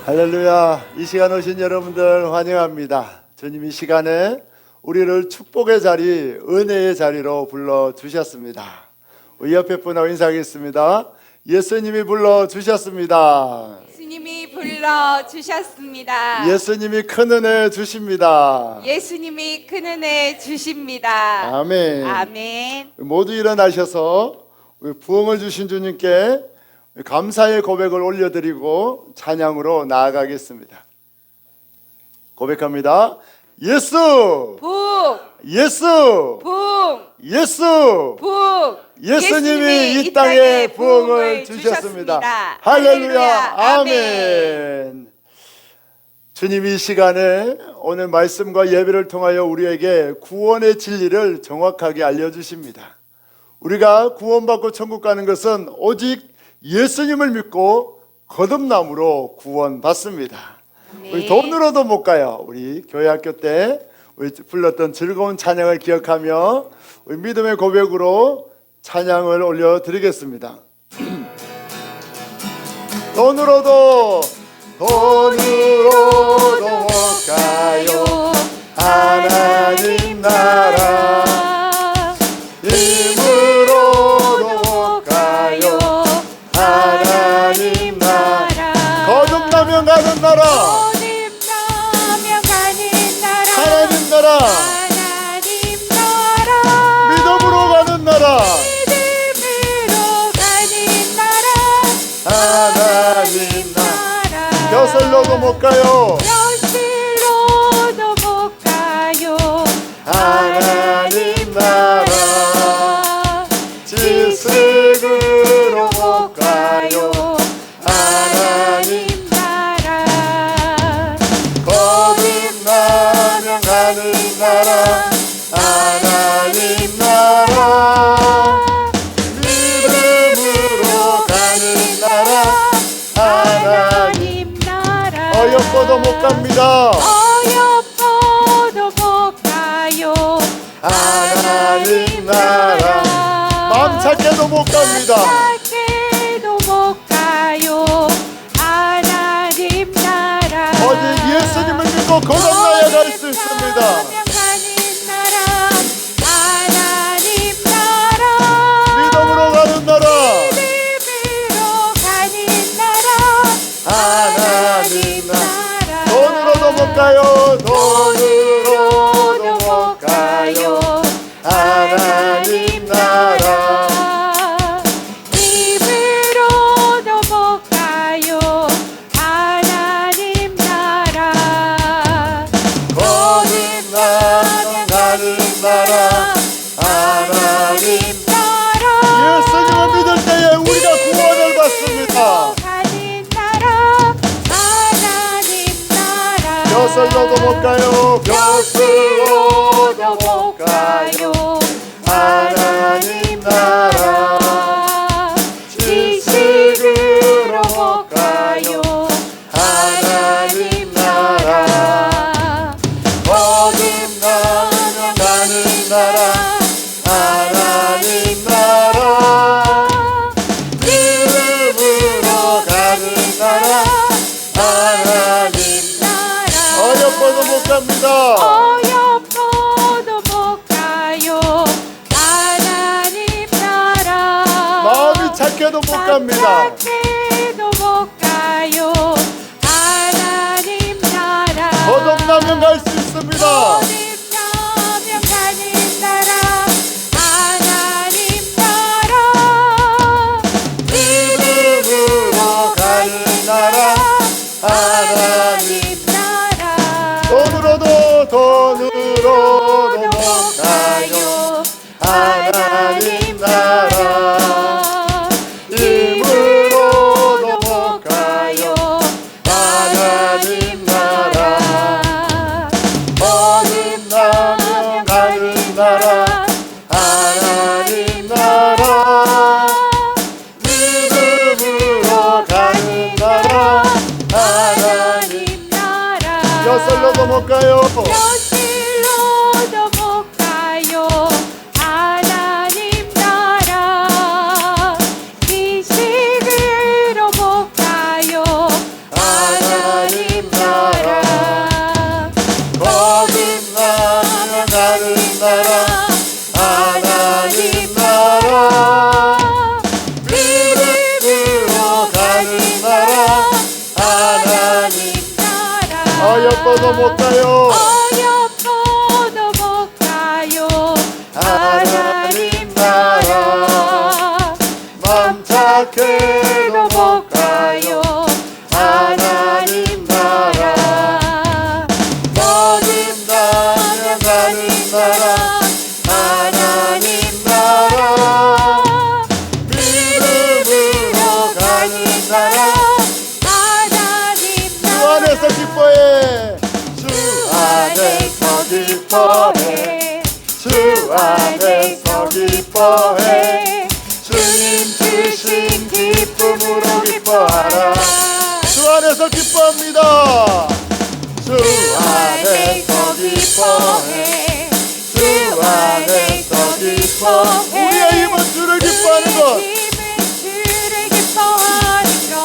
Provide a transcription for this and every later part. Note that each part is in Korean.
할렐루야. 이 시간 오신 여러분들 환영합니다. 주님 이 시간에 우리를 축복의 자리, 은혜의 자리로 불러주셨습니다. 우리 옆에 분하고 인사하겠습니다. 예수님이 불러주셨습니다. 예수님이 불러주셨습니다. 예수님이 큰 은혜 주십니다. 예수님이 큰 은혜 주십니다. 아멘. 아멘. 모두 일어나셔서 부흥을 주신 주님께 감사의 고백을 올려드리고 찬양으로 나아가겠습니다. 고백합니다. 예수! 부흥! 예수! 부흥! 예수! 부흥! 예수님이 이 땅에 부흥을 주셨습니다. 할렐루야. 아멘. 주님이 이 시간에 오늘 말씀과 예배를 통하여 우리에게 구원의 진리를 정확하게 알려주십니다. 우리가 구원받고 천국 가는 것은 오직 예수님을 믿고 거듭남으로 구원받습니다. 네. 우리 돈으로도 못 가요. 우리 교회 학교 때 우리 불렀던 즐거운 찬양을 기억하며 우리 믿음의 고백으로 찬양을 올려드리겠습니다. 돈으로도 못 가요. 하나님 나라 힘으로도 못 가요. 하나님 나라 거듭나면 가는 나라 거듭나면 가는 나라 하나님 나라 하나님 나라 믿음으로 가는 나라 믿음으로 가는 나라 하나님 나라 벼슬로도 못 가요. 벼슬로도 못 가요. 하나님 나라 지식으로 못 가요. 하나님 나라 거듭나면 가는 나라 하나님 나라 믿음으로 가는 나라 하나님 나라 어여뻐도 못 갑니다. 어여뻐도 못 가요. 하나님 나라 마음 찾게도 못 갑니다. 찾게도 못 가요. 하나님 나라 오직 예수님을 믿고 거듭나야 갈 수 있습니다. 가는 나라 하나님 나라 믿음으로 가는 나라 믿음으로 가는 나라 하나님 나라 돈으로도 못 가요. 돈으로도 못 가요. 하나님 나라 힘으로도 못 가요. 하나님 나라 거듭나면 가는 나라 하나님 나라 예수님을 믿을 때에 우리가 구원을 받습니다. 가는 나라 하나님 나라 벼슬로도 못 가요. 벼슬로도 못 가요. 하나님 나라 지식으로 못 가요. 하나님 나라 거듭나면 가는 나라 하나님 나라 믿음으로 가는 나라 하나님 어여뻐도 못 갑니다. 어여뻐도 못 가요. 하나님 나라 마음이 착해도 못 갑니다. 찾게도 못 가요. 하나님 나라 거듭나면 갈 수 있습니다. 거듭나면 가는 나라 하나님 나라 믿음으로 가는 나라 하나님 나라 돈으로도 못 가요. 하나님 나라 힘으로도 못 가요. 하나님 나라 거듭나면 가는 나라 하나님 나라 믿음으로 가는 나라 하나님 벼슬로도 못 가요. 벼슬로도 못 가요. 하나님 나라 지식으로 못 가요. 하나님 어여뻐도 못 가요. 어여뻐도 못 가요. 하나님 나라 맘 착해도 못 가요. 하나님 나라 거듭나면 가는 나라 하나님 나라 믿음으로 가는 나라 하나님 주 안에서 기뻐해 주 안에서 기뻐해 주 안에서 기뻐해 주님 주신 기쁨으로 기뻐하라 주 안에서 기뻐합니다 주 안에서 기뻐해 주 안에서 기뻐해 우리의 힘은 주를 기뻐하는 것 주를 기뻐하는 것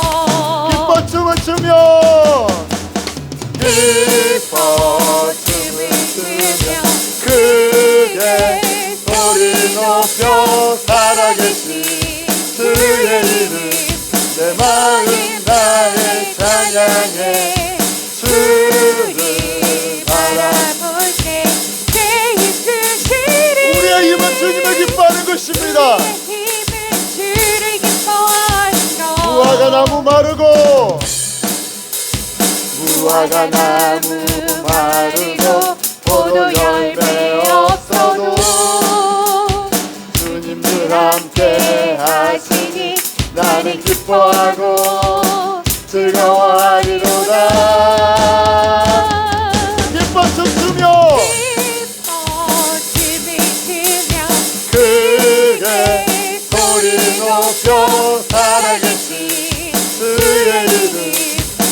기뻐 춤을 추며 기뻐 춤을 추며 크게 소리 높여 살아계신 주의 이름 내 마음 다해 찬양해 주를 바라볼 때 내 힘쓰시리 우리의 힘은 주님을 기뻐하는 것입니다 힘은 주를 기뻐하는 것 무화과 나무 마르고 무화과 나무 마르고 포도 열매 없어도 주님들 함께 하시니 나는 기뻐하고 즐거워하리로다 기뻐 춤추며 기뻐 춤을 추며 크게 소리 높여 살아계신 주의 이름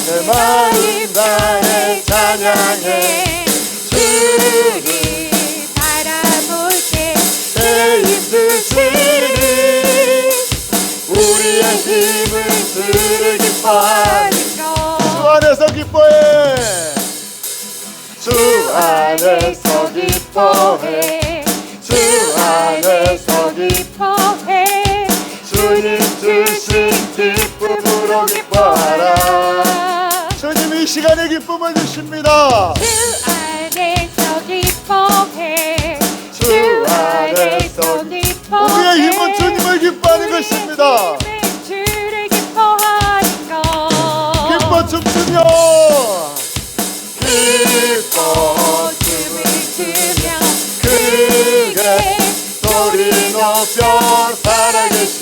내 마음 다해 찬양해 주를 바라볼 때 내 힘드시니 우리의 힘을 주를 기뻐하는 주 안에서 기뻐해 주 안에서 기뻐해 주 안에서 기뻐해 주님 주신 기쁨으로 기뻐하라 주님 이 시간에 기쁨을 주십니다 주 안에서 기뻐해 주 안에서 기뻐해 우리의 힘은 주님을 기뻐하는 것입니다 주를 기뻐하는 것 기뻐 춤추며 기뻐 춤을 추며 크게 소리 높여 살아계신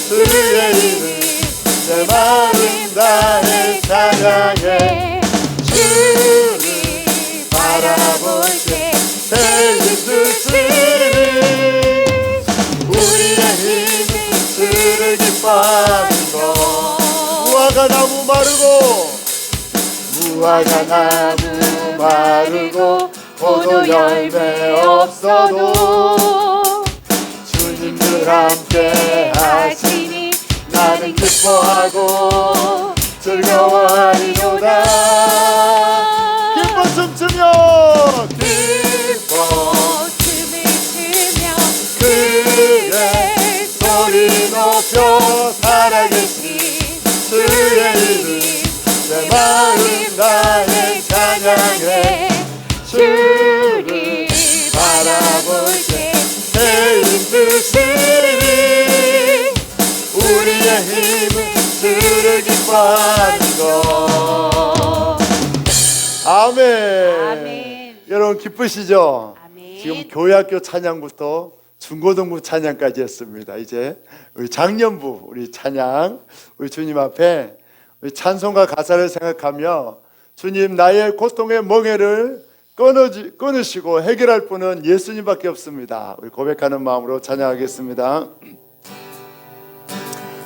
주의 이름 내 마음 다해 찬양해 주를 바라볼 때 내 힘드시니 우리의 힘이 주를 기뻐하는 것 무화과 나무 마르고 무화과 나무 마르고 포도 열매 없어도 주님들 함께 하시니 나는 기뻐하고 즐거워하리로다 기뻐 춤추며 기뻐 춤을 추며 크게 소리 높여 살아계신 주의 이름 내 마음 다해 찬양해 주를 바라볼 때 내 힘드시니 우리의 힘은 주를 기뻐하는 것 아멘. 아멘. 여러분 기쁘시죠? 아멘. 지금 교회학교 찬양부터 중고등부 찬양까지 했습니다. 이제 우리 작년부 우리 찬양 우리 주님 앞에 우리 찬송가 가사를 생각하며 주님 나의 고통의 멍에를 끊으시고 해결할 분은 예수님밖에 없습니다. 우리 고백하는 마음으로 찬양하겠습니다.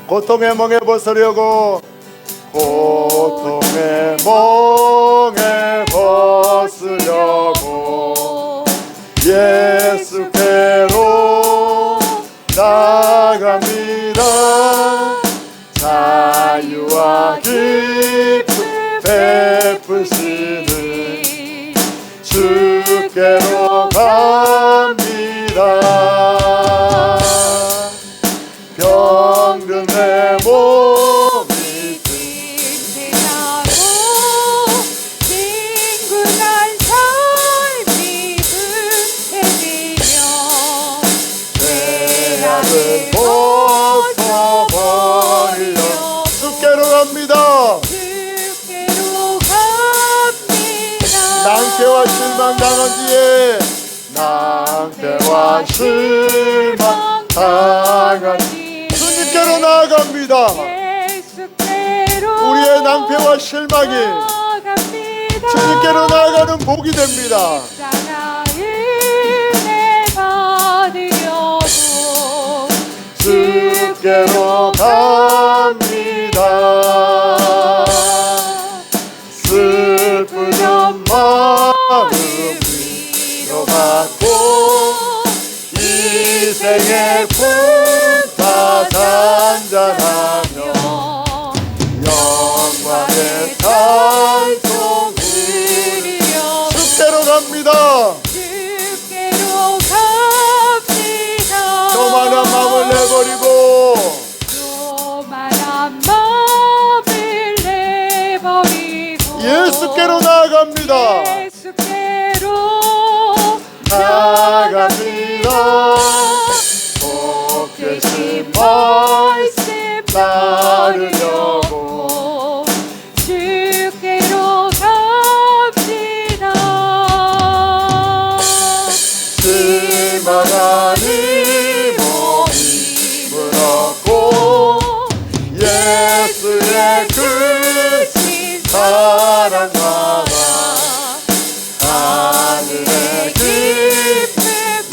고통의 멍에 벗으려고 고통의 멍에 벗으려고 예수께로 나갑니다. 자유와 기쁨 베푸시는 주께로 갑니다. 병든 내 몸이 힘들다고 낭패와 실망당한 뒤에 낭패와 실망당한 주님께로 나아갑니다. 예수께로 우리의 낭패와 실망이 나아갑니다. 주님께로 나아가는 복이 됩니다. 십자가 은혜 받으려고 주께로 갑니다. 슬프던 마음 위로받고 이 생의 품타 잔잔하며 영광의 찬송 드리려 주께로 갑니다. 주께로 갑니다. 교만한 마음을 내버리고 교만한 마음을 내버리고 예수께로 나아갑니다. 예수께로 나아갑니다. 복 되신 말씀 따르려고 주께로 갑니다. 실망하니 몸을 얻고 예수의 크신 사랑마다 하늘의 기쁨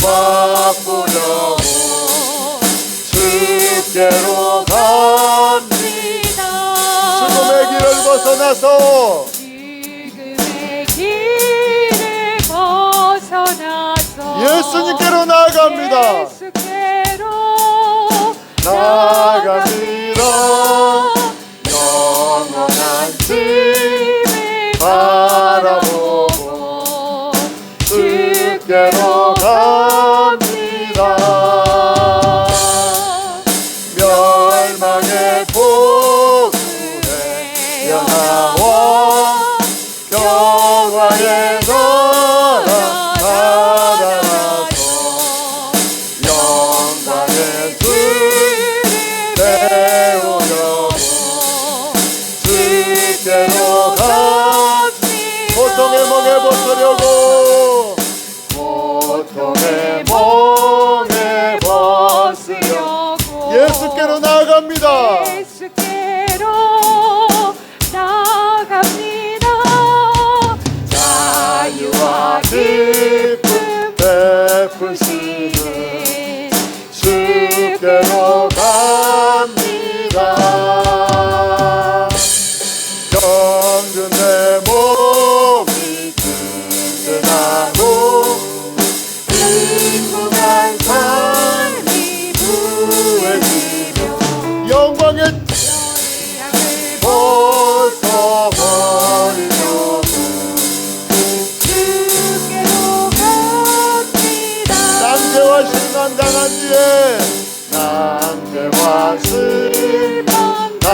맛보려고 주께로 갑니다. 죽음의 길을 벗어나서 지금의 길을 벗어나서 예수님께로 나아갑니다. 예수께로 나아갑니다. 영원한 집을 바라보고 주께로 갑니다. 멸망의 복음의 영화와 평화의 나라 살아나서 영광의 주를 배우려고 주께로 갑니다. 고통의 멍에 벗으려고 고통의 멍에 벗으려고 예수께로 나아갑니다. 예수께로 나아갑니다. 자유와 기쁨 베푸시는 주께로 갑니다. 병든 내 몸이 든든하고 인구한 삶이 부해지며 영광의 영향을 벗어버리려고 주께로 갑니다. 낭패와 실망당한 뒤에 낭패와 실망당한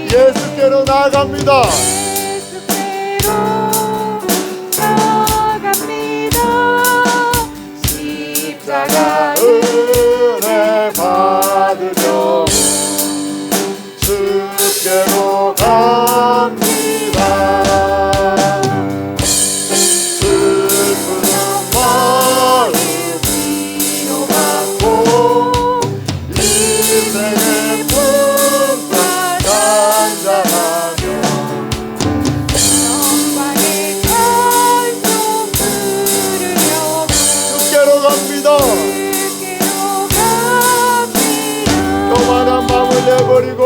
예수께로 나아갑니다. 예수께로 나아갑니다. 십자가 은혜 받으려고 주께로 갑니다. 슬픈 마음 위로받고 인생의 품과 잔잔하며 영광의 찬송 부르려고 주께로 갑니다. 주께로 갑니다. 교만한 마음을 내버리고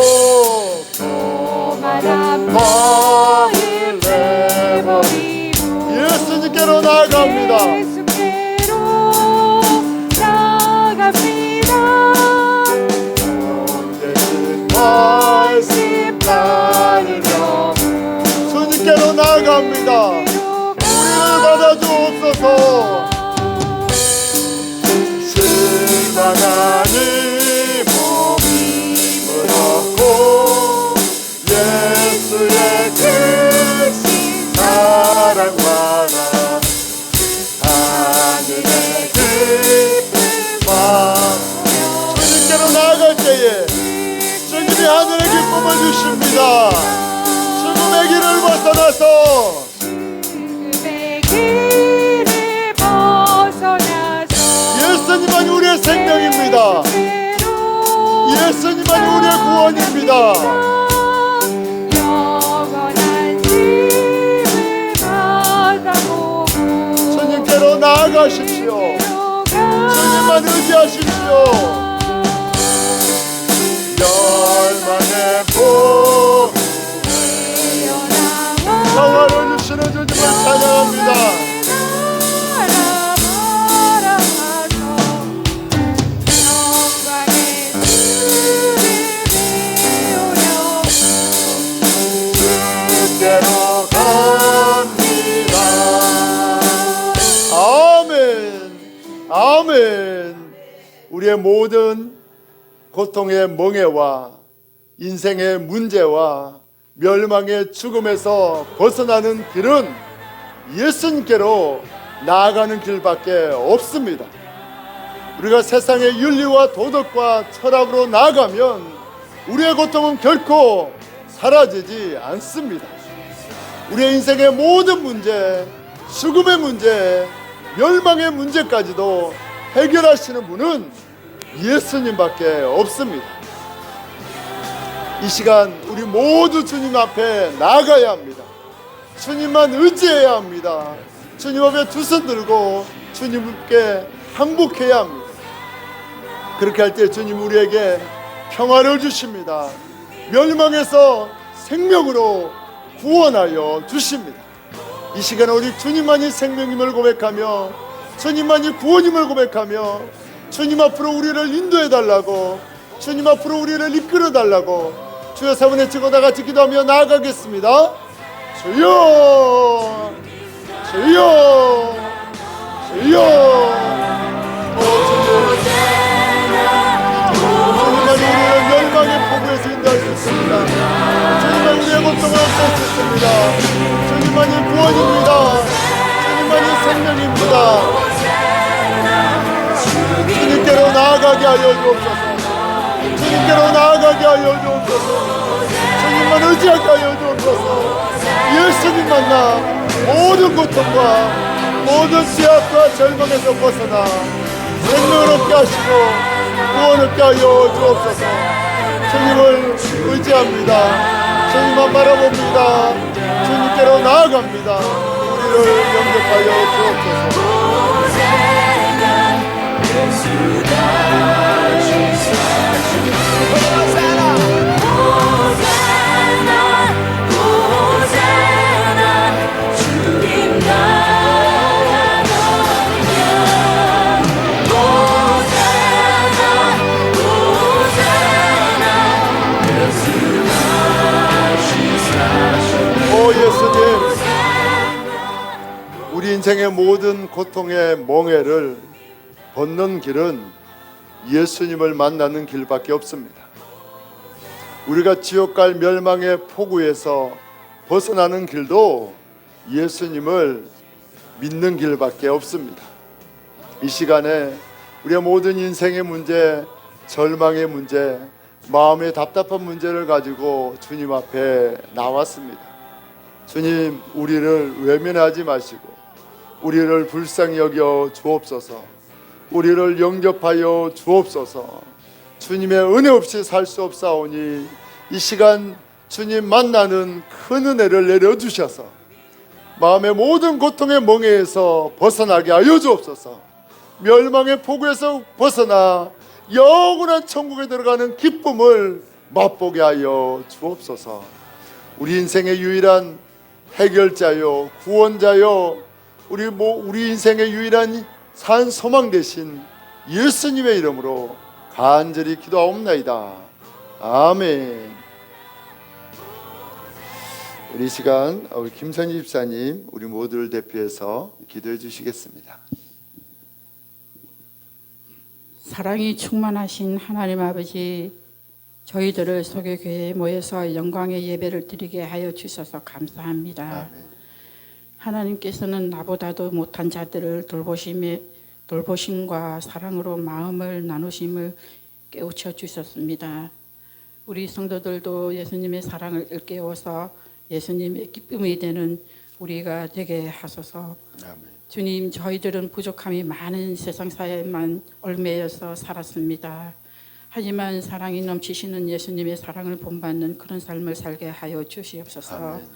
교만한 마음을 내버리고 예수님께로 나아갑니다. 예수께로 나아갑니다. 대신 말씀 따르려고 주님께로 나아갑니다. 우리를 받아주옵소서. 실망하니 몸을 얻고 예수의 크신 사랑마다 하늘의 기쁨 주님께로 나아갈 때에 주님이 하늘의 기쁨을 주십니다. 죽음의 길을 벗어나서 주님의 구원입니다. 영원한 힘을 받아보고 주님께로 나아가십시오. 주님만 의지하십시오. 멸망의 복 평화를 주시는 주님을 찬양합니다. 주께로 갑니다. 아멘. 아멘. 우리의 모든 고통의 멍에와 인생의 문제와 멸망의 죽음에서 벗어나는 길은 예수님께로 나아가는 길밖에 없습니다. 우리가 세상의 윤리와 도덕과 철학으로 나아가면 우리의 고통은 결코 사라지지 않습니다. 우리의 인생의 모든 문제, 죽음의 문제, 멸망의 문제까지도 해결하시는 분은 예수님밖에 없습니다. 이 시간 우리 모두 주님 앞에 나아가야 합니다. 주님만 의지해야 합니다. 주님 앞에 두 손 들고 주님께 항복해야 합니다. 그렇게 할 때 주님 우리에게 평화를 주십니다. 멸망에서 생명으로 구원하여 주십니다. 이 시간에 우리 주님만이 생명임을 고백하며 주님만이 구원임을 고백하며 주님 앞으로 우리를 인도해 달라고, 주님 앞으로 우리를 이끌어 달라고 주여 세 번 외치고 다 같이 기도하며 나아가겠습니다. 주여, 주여, 주여. 주님만이 우리를 멸망의 포구에서 인도할 수 있습니다. 주님만 우리의 고통을 없앨 수 있습니다. 주님만이 구원입니다. 주님만이 생명입니다. 주님께로 나아가게 하여 주옵소서. 주님께로 나아가게 하여 주옵소서. 주님만 의지하게 하여 주옵소서. 예수님 만나 모든 고통과 모든 죄악과 절망에서 벗어나 생명을 얻게 하시고 구원 얻게 하여 주옵소서. 주님을 의지합니다. 주님만 바라봅니다. 주님께로 나아갑니다. 우리를 영접하여 주옵소서. 오 예수님, 우리 인생의 모든 고통의 멍에를 벗는 길은 예수님을 만나는 길밖에 없습니다. 우리가 지옥 갈 멸망의 폭우에서 벗어나는 길도 예수님을 믿는 길밖에 없습니다. 이 시간에 우리의 모든 인생의 문제, 절망의 문제, 마음의 답답한 문제를 가지고 주님 앞에 나왔습니다. 주님, 우리를 외면하지 마시고 우리를 불쌍히 여겨 주옵소서. 우리를 영접하여 주옵소서. 주님의 은혜 없이 살 수 없사오니 이 시간 주님 만나는 큰 은혜를 내려주셔서 마음의 모든 고통의 멍에에서 벗어나게 하여 주옵소서. 멸망의 폭우에서 벗어나 영원한 천국에 들어가는 기쁨을 맛보게 하여 주옵소서. 우리 인생의 유일한 해결자요, 구원자요, 우리 인생의 유일한 산 소망 되신 예수님의 이름으로 간절히 기도하옵나이다. 아멘. 우리 시간 우리 김선희 집사님 우리 모두를 대표해서 기도해 주시겠습니다. 사랑이 충만하신 하나님 아버지, 저희들을 소개교회에 모여서 영광의 예배를 드리게 하여 주셔서 감사합니다. 아멘. 하나님께서는 나보다도 못한 자들을 돌보심과 사랑으로 마음을 나누심을 깨우쳐 주셨습니다. 우리 성도들도 예수님의 사랑을 일깨워서 예수님의 기쁨이 되는 우리가 되게 하소서. 아멘. 주님, 저희들은 부족함이 많은 세상 사회만 얽매여서 살았습니다. 하지만 사랑이 넘치시는 예수님의 사랑을 본받는 그런 삶을 살게 하여 주시옵소서. 아멘.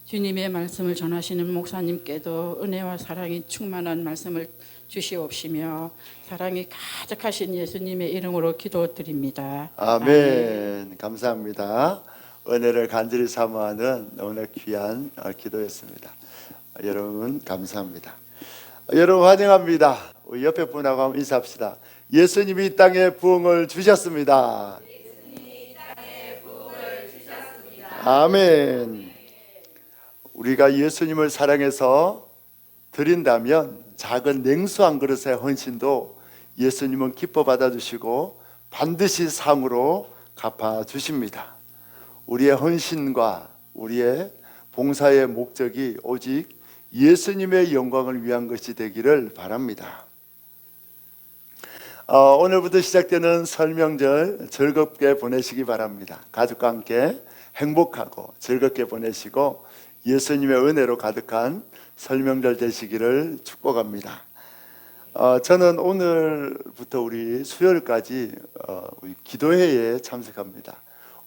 주님의 말씀을 전하시는 목사님께도 은혜와 사랑이 충만한 말씀을 주시옵시며 사랑이 가득하신 예수님의 이름으로 기도드립니다. 아멘. 감사합니다. 은혜를 간절히 사모하는 너무나 귀한 기도였습니다. 여러분 감사합니다. 여러분 환영합니다. 우리 옆에 분하고 한번 인사합시다. 예수님이 이 땅에 부흥을 주셨습니다. 아멘. 우리가 예수님을 사랑해서 드린다면 작은 냉수 한 그릇의 헌신도 예수님은 기뻐 받아주시고 반드시 상으로 갚아주십니다. 우리의 헌신과 우리의 봉사의 목적이 오직 예수님의 영광을 위한 것이 되기를 바랍니다. 오늘부터 시작되는 설명절 즐겁게 보내시기 바랍니다. 가족과 함께 행복하고 즐겁게 보내시고 예수님의 은혜로 가득한 설명절 되시기를 축복합니다. 저는 오늘부터 우리 수요일까지 우리 기도회에 참석합니다.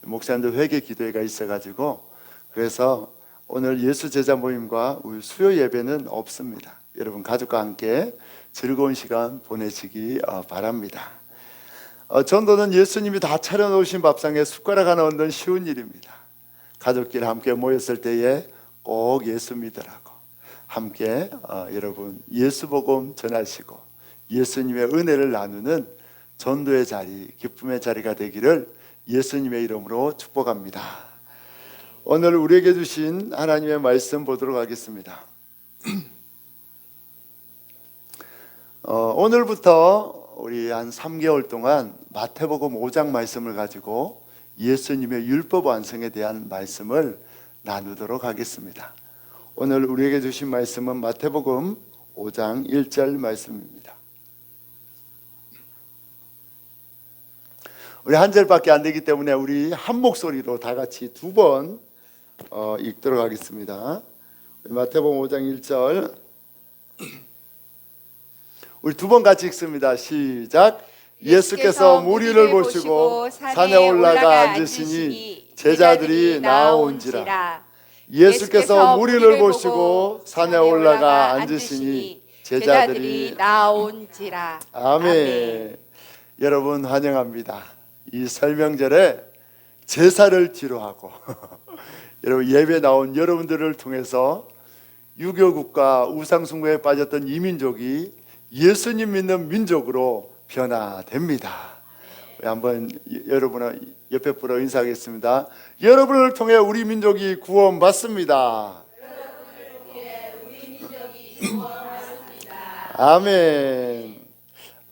목사님들 회개 기도회가 있어가지고 그래서 오늘 예수 제자 모임과 우리 수요 예배는 없습니다. 여러분 가족과 함께 즐거운 시간 보내시기 바랍니다. 전도는 예수님이 다 차려놓으신 밥상에 숟가락 하나 얹는 쉬운 일입니다. 가족끼리 함께 모였을 때에 꼭 예수 믿으라고 함께 여러분 예수 복음 전하시고 예수님의 은혜를 나누는 전도의 자리, 기쁨의 자리가 되기를 예수님의 이름으로 축복합니다. 오늘 우리에게 주신 하나님의 말씀 보도록 하겠습니다. 오늘부터 우리 한 3개월 동안 마태복음 5장 말씀을 가지고 예수님의 율법 완성에 대한 말씀을 나누도록 하겠습니다. 오늘 우리에게 주신 말씀은 마태복음 5장 1절 말씀입니다. 우리 한 절밖에 안 되기 때문에 우리 한 목소리로 다 같이 두 번 읽도록 하겠습니다. 마태복음 5장 1절 우리 두 번 같이 읽습니다. 시작. 예수께서 무리를 보시고 산에 올라가 앉으시니 제자들이 나아온지라. 예수께서 무리를 보시고 산에 올라가 앉으시니 제자들이 나아온지라. 아멘. 여러분 환영합니다. 이 설명절에 제사를 뒤로하고 여러분 예배 나온 여러분들을 통해서 유교국가 우상숭배에 빠졌던 이 민족이 예수님 믿는 민족으로 변화됩니다. 한번 여러분을 옆에 불어 인사하겠습니다. 여러분을 통해 우리 민족이 구원받습니다. 아멘.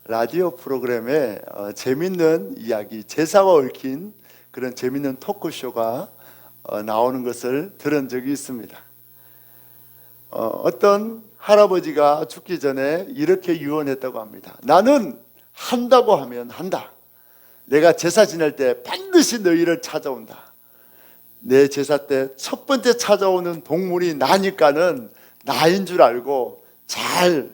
라디오 프로그램에 재밌는 이야기, 제사와 얽힌 그런 재밌는 토크쇼가 나오는 것을 들은 적이 있습니다. 어떤 할아버지가 죽기 전에 이렇게 유언했다고 합니다. 나는 한다고 하면 한다. 내가 제사 지낼 때 반드시 너희를 찾아온다. 내 제사 때 첫 번째 찾아오는 동물이 나니까는 나인 줄 알고 잘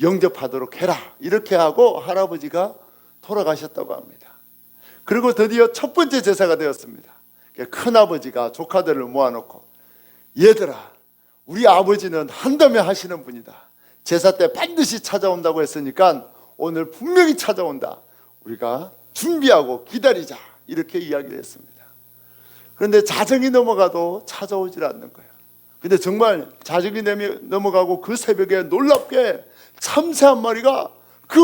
영접하도록 해라. 이렇게 하고 할아버지가 돌아가셨다고 합니다. 그리고 드디어 첫 번째 제사가 되었습니다. 큰아버지가 조카들을 모아놓고 얘들아, 우리 아버지는 한다면 하시는 분이다. 제사 때 반드시 찾아온다고 했으니까 오늘 분명히 찾아온다. 우리가 준비하고 기다리자. 이렇게 이야기를 했습니다. 그런데 자정이 넘어가도 찾아오질 않는 거예요. 근데 정말 자정이 넘어가고 그 새벽에 놀랍게 참새 한 마리가 그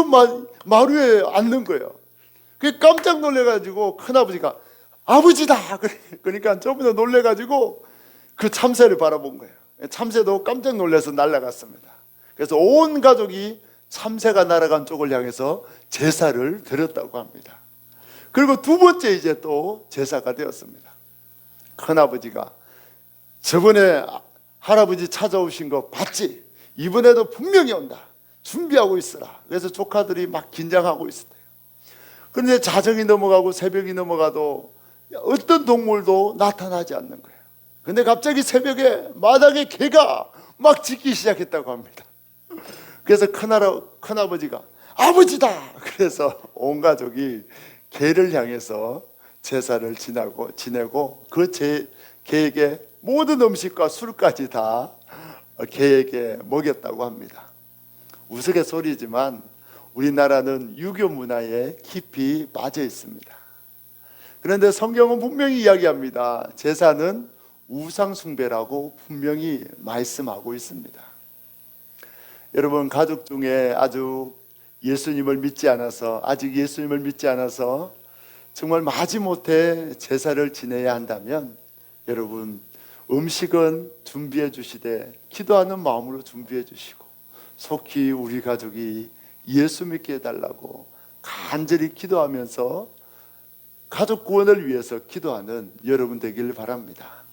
마루에 앉는 거예요. 그게 깜짝 놀래가지고 큰아버지가 아버지다! 그러니까 저분도 놀래가지고 그 참새를 바라본 거예요. 참새도 깜짝 놀라서 날아갔습니다. 그래서 온 가족이 참새가 날아간 쪽을 향해서 제사를 드렸다고 합니다. 그리고 두 번째 이제 또 제사가 되었습니다. 큰아버지가 저번에 할아버지 찾아오신 거 봤지? 이번에도 분명히 온다. 준비하고 있어라. 그래서 조카들이 막 긴장하고 있었대요. 그런데 자정이 넘어가고 새벽이 넘어가도 어떤 동물도 나타나지 않는 거예요. 근데 갑자기 새벽에 마당에 개가 막 짖기 시작했다고 합니다. 그래서 큰아버지가 아버지다. 그래서 온 가족이 개를 향해서 제사를 지내고 그 개에게 모든 음식과 술까지 다 개에게 먹였다고 합니다. 우스갯소리지만 우리나라는 유교 문화에 깊이 빠져 있습니다. 그런데 성경은 분명히 이야기합니다. 제사는 우상 숭배라고 분명히 말씀하고 있습니다. 여러분, 가족 중에 아직 예수님을 믿지 않아서 정말 마지못해 제사를 지내야 한다면 여러분, 음식은 준비해 주시되 기도하는 마음으로 준비해 주시고 속히 우리 가족이 예수 믿게 해달라고 간절히 기도하면서 가족 구원을 위해서 기도하는 여러분 되길 바랍니다.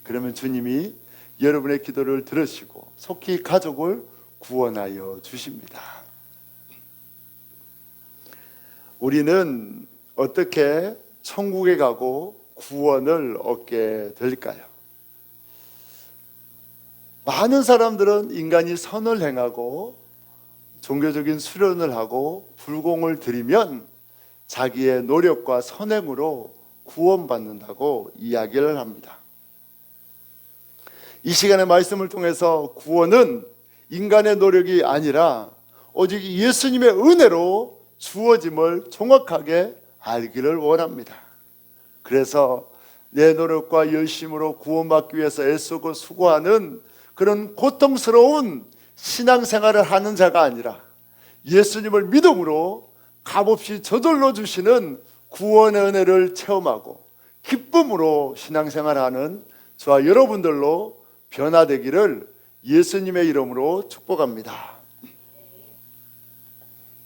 그러면 주님이 여러분의 기도를 들으시고 속히 가족을 구원하여 주십니다. 우리는 어떻게 천국에 가고 구원을 얻게 될까요? 많은 사람들은 인간이 선을 행하고 종교적인 수련을 하고 불공을 들이면 자기의 노력과 선행으로 구원받는다고 이야기를 합니다. 이 시간의 말씀을 통해서 구원은 인간의 노력이 아니라 오직 예수님의 은혜로 주어짐을 정확하게 알기를 원합니다. 그래서 내 노력과 열심으로 구원받기 위해서 애쓰고 수고하는 그런 고통스러운 신앙생활을 하는 자가 아니라 예수님을 믿음으로 값없이 저절로 주시는 구원의 은혜를 체험하고 기쁨으로 신앙생활하는 저와 여러분들로 변화되기를 예수님의 이름으로 축복합니다.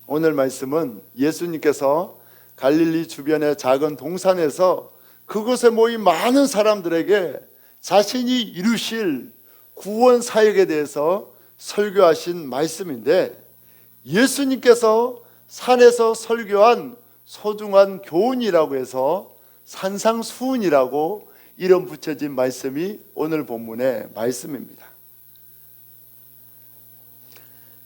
오늘 말씀은 예수님께서 갈릴리 주변의 작은 동산에서 그곳에 모인 많은 사람들에게 자신이 이루실 구원 사역에 대해서 설교하신 말씀인데, 예수님께서 산에서 설교한 소중한 교훈이라고 해서 산상수훈이라고 이름 붙여진 말씀이 오늘 본문의 말씀입니다.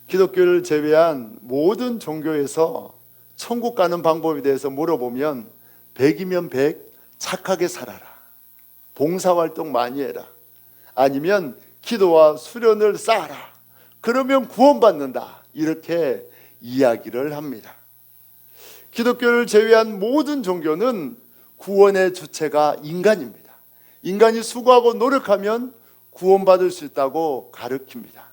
기독교를 제외한 모든 종교에서 천국 가는 방법에 대해서 물어보면 100이면 100 착하게 살아라, 봉사활동 많이 해라, 아니면 기도와 수련을 쌓아라, 그러면 구원받는다, 이렇게 이야기를 합니다. 기독교를 제외한 모든 종교는 구원의 주체가 인간입니다. 인간이 수고하고 노력하면 구원받을 수 있다고 가르칩니다.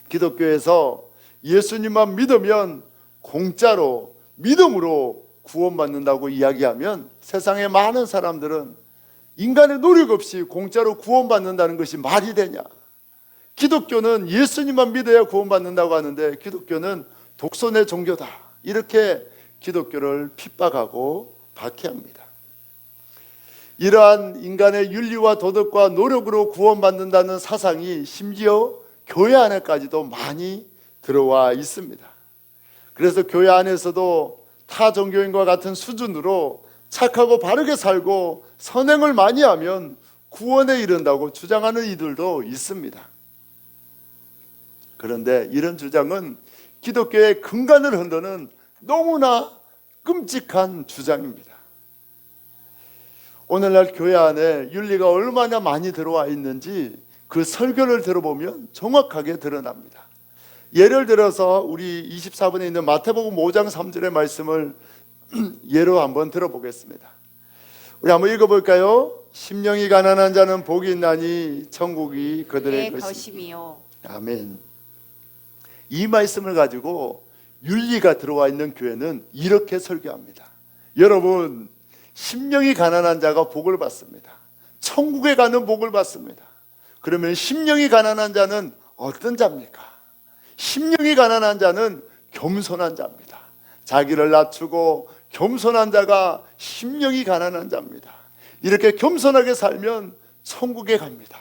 기독교에서 예수님만 믿으면 공짜로 믿음으로 구원받는다고 이야기하면 세상의 많은 사람들은 인간의 노력 없이 공짜로 구원받는다는 것이 말이 되냐, 기독교는 예수님만 믿어야 구원받는다고 하는데 기독교는 독선의 종교다, 이렇게 기독교를 핍박하고 박해합니다. 이러한 인간의 윤리와 도덕과 노력으로 구원받는다는 사상이 심지어 교회 안에까지도 많이 들어와 있습니다. 그래서 교회 안에서도 타 종교인과 같은 수준으로 착하고 바르게 살고 선행을 많이 하면 구원에 이른다고 주장하는 이들도 있습니다. 그런데 이런 주장은 기독교의 근간을 흔드는 너무나 끔찍한 주장입니다. 오늘날 교회 안에 윤리가 얼마나 많이 들어와 있는지 그 설교를 들어보면 정확하게 드러납니다. 예를 들어서 우리 24번에 있는 마태복음 5장 3절의 말씀을 예로 한번 들어보겠습니다. 우리 한번 읽어볼까요? 심령이 가난한 자는 복이 있나니 천국이 그들의 것이며. 아멘. 이 말씀을 가지고 윤리가 들어와 있는 교회는 이렇게 설교합니다. 여러분, 심령이 가난한 자가 복을 받습니다. 천국에 가는 복을 받습니다. 그러면 심령이 가난한 자는 어떤 자입니까? 심령이 가난한 자는 겸손한 자입니다. 자기를 낮추고 겸손한 자가 심령이 가난한 자입니다. 이렇게 겸손하게 살면 천국에 갑니다.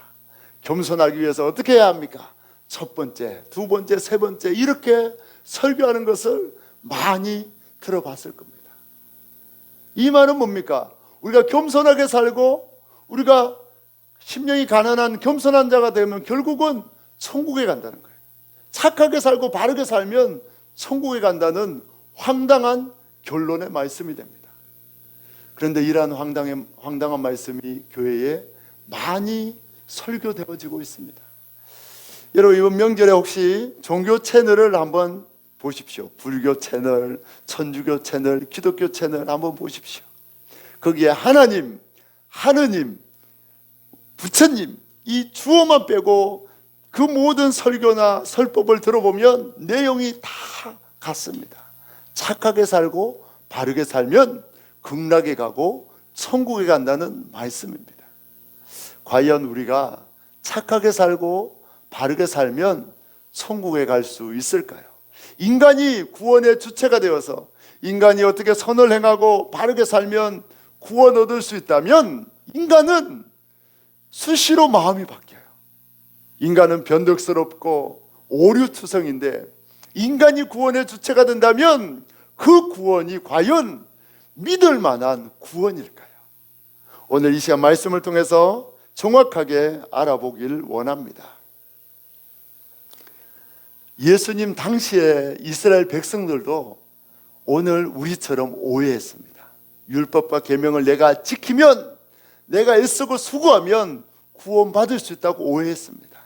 겸손하기 위해서 어떻게 해야 합니까? 첫 번째, 두 번째, 세 번째, 이렇게 설교하는 것을 많이 들어봤을 겁니다. 이 말은 뭡니까? 우리가 겸손하게 살고 우리가 심령이 가난한 겸손한 자가 되면 결국은 천국에 간다는 거예요. 착하게 살고 바르게 살면 천국에 간다는 황당한 결론의 말씀이 됩니다. 그런데 이러한 황당한 말씀이 교회에 많이 설교되어지고 있습니다. 여러분, 이번 명절에 혹시 종교 채널을 한번 보십시오. 불교 채널, 천주교 채널, 기독교 채널 한번 보십시오. 거기에 하나님, 하느님, 부처님 이 주어만 빼고 그 모든 설교나 설법을 들어보면 내용이 다 같습니다. 착하게 살고 바르게 살면 극락에 가고 천국에 간다는 말씀입니다. 과연 우리가 착하게 살고 바르게 살면 천국에 갈 수 있을까요? 인간이 구원의 주체가 되어서 인간이 어떻게 선을 행하고 바르게 살면 구원 얻을 수 있다면 인간은 수시로 마음이 바뀌어요. 인간은 변덕스럽고 오류투성인데 인간이 구원의 주체가 된다면 그 구원이 과연 믿을 만한 구원일까요? 오늘 이 시간 말씀을 통해서 정확하게 알아보길 원합니다. 예수님 당시에 이스라엘 백성들도 오늘 우리처럼 오해했습니다. 율법과 계명을 내가 지키면, 내가 애쓰고 수고하면 구원받을 수 있다고 오해했습니다.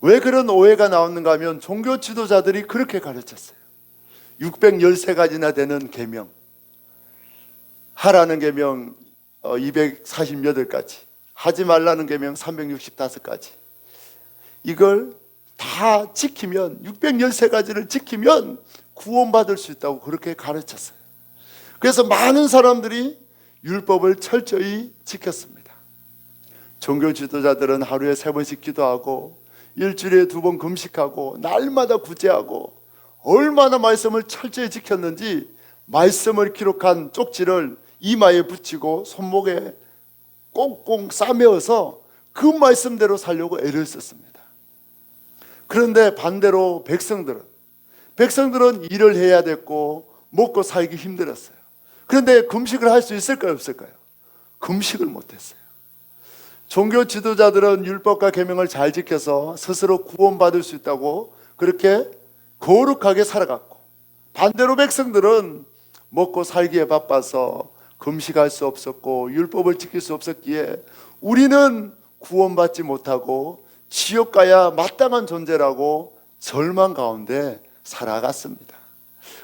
왜 그런 오해가 나오는가 하면 종교 지도자들이 그렇게 가르쳤어요. 613가지나 되는 계명, 하라는 계명 248가지, 하지 말라는 계명 365가지, 이걸 다 지키면, 613가지를 지키면 구원받을 수 있다고 그렇게 가르쳤어요. 그래서 많은 사람들이 율법을 철저히 지켰습니다. 종교 지도자들은 하루에 3번씩 기도하고 일주일에 2번 금식하고 날마다 구제하고 얼마나 말씀을 철저히 지켰는지 말씀을 기록한 쪽지를 이마에 붙이고 손목에 꽁꽁 싸매어서 그 말씀대로 살려고 애를 썼습니다. 그런데 반대로 백성들은 일을 해야 됐고 먹고 살기 힘들었어요. 그런데 금식을 할 수 있을까요, 없을까요? 금식을 못했어요. 종교 지도자들은 율법과 계명을 잘 지켜서 스스로 구원받을 수 있다고 그렇게 거룩하게 살아갔고, 반대로 백성들은 먹고 살기에 바빠서 금식할 수 없었고 율법을 지킬 수 없었기에 우리는 구원받지 못하고 지옥 가야 마땅한 존재라고 절망 가운데 살아갔습니다.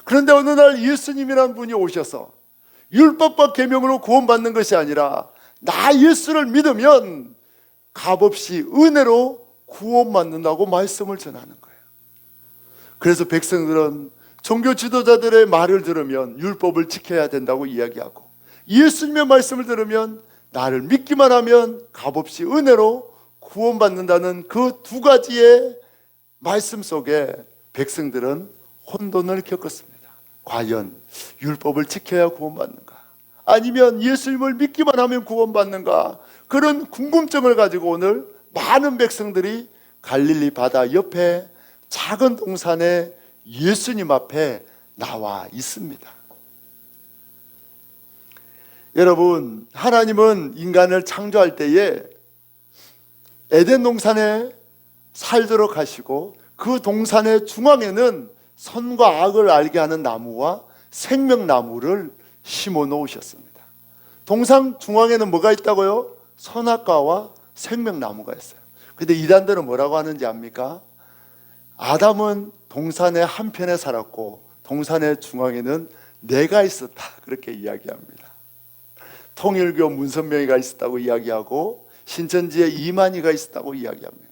그런데 어느 날 예수님이라는 분이 오셔서 율법과 계명으로 구원받는 것이 아니라 나 예수를 믿으면 값없이 은혜로 구원받는다고 말씀을 전하는 거예요. 그래서 백성들은 종교 지도자들의 말을 들으면 율법을 지켜야 된다고 이야기하고, 예수님의 말씀을 들으면 나를 믿기만 하면 값없이 은혜로 구원받는다는 그 두 가지의 말씀 속에 백성들은 혼돈을 겪었습니다. 과연 율법을 지켜야 구원받는가? 아니면 예수님을 믿기만 하면 구원받는가? 그런 궁금증을 가지고 오늘 많은 백성들이 갈릴리 바다 옆에 작은 동산에 예수님 앞에 나와 있습니다. 여러분, 하나님은 인간을 창조할 때에 에덴 동산에 살도록 하시고 그 동산의 중앙에는 선과 악을 알게 하는 나무와 생명나무를 심어 놓으셨습니다. 동산 중앙에는 뭐가 있다고요? 선악과와 생명나무가 있어요. 근데 이단들은 뭐라고 하는지 압니까? 아담은 동산의 한편에 살았고 동산의 중앙에는 내가 있었다, 그렇게 이야기합니다. 통일교 문선명이가 있었다고 이야기하고 신천지에 이만희가 있었다고 이야기합니다.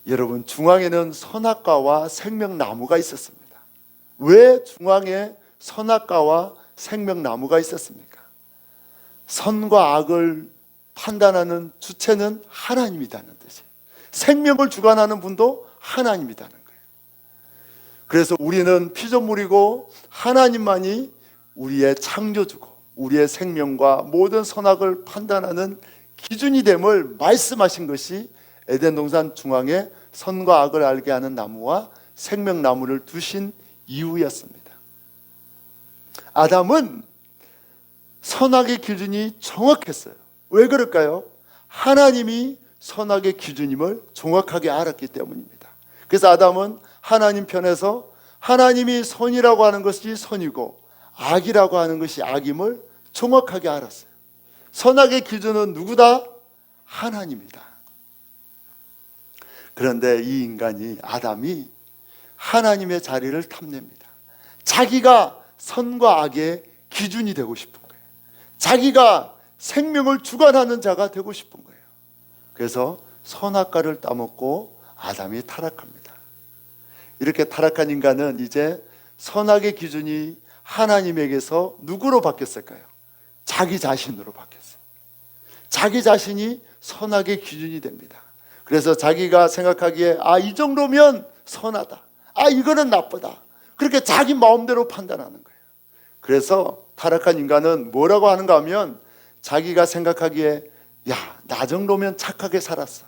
여러분, 중앙에는 선악과와 생명나무가 있었습니다. 왜 중앙에 선악과와 생명나무가 있었습니까? 선과 악을 판단하는 주체는 하나님이라는 뜻이에요. 생명을 주관하는 분도 하나님이라는 거예요. 그래서 우리는 피조물이고 하나님만이 우리의 창조주고 우리의 생명과 모든 선악을 판단하는 기준이 됨을 말씀하신 것이 에덴 동산 중앙에 선과 악을 알게 하는 나무와 생명나무를 두신 이유였습니다. 아담은 선악의 기준이 정확했어요. 왜 그럴까요? 하나님이 선악의 기준임을 정확하게 알았기 때문입니다. 그래서 아담은 하나님 편에서 하나님이 선이라고 하는 것이 선이고 악이라고 하는 것이 악임을 정확하게 알았어요. 선악의 기준은 누구다? 하나님이다. 그런데 이 인간이, 아담이 하나님의 자리를 탐냅니다. 자기가 선과 악의 기준이 되고 싶은 거예요. 자기가 생명을 주관하는 자가 되고 싶은 거예요. 그래서 선악과를 따먹고 아담이 타락합니다. 이렇게 타락한 인간은 이제 선악의 기준이 하나님에게서 누구로 바뀌었을까요? 자기 자신으로 바뀌었어요. 자기 자신이 선악의 기준이 됩니다. 그래서 자기가 생각하기에 이 정도면 선하다, 이거는 나쁘다, 그렇게 자기 마음대로 판단하는 거예요. 그래서 타락한 인간은 뭐라고 하는가 하면 자기가 생각하기에 나 정도면 착하게 살았어,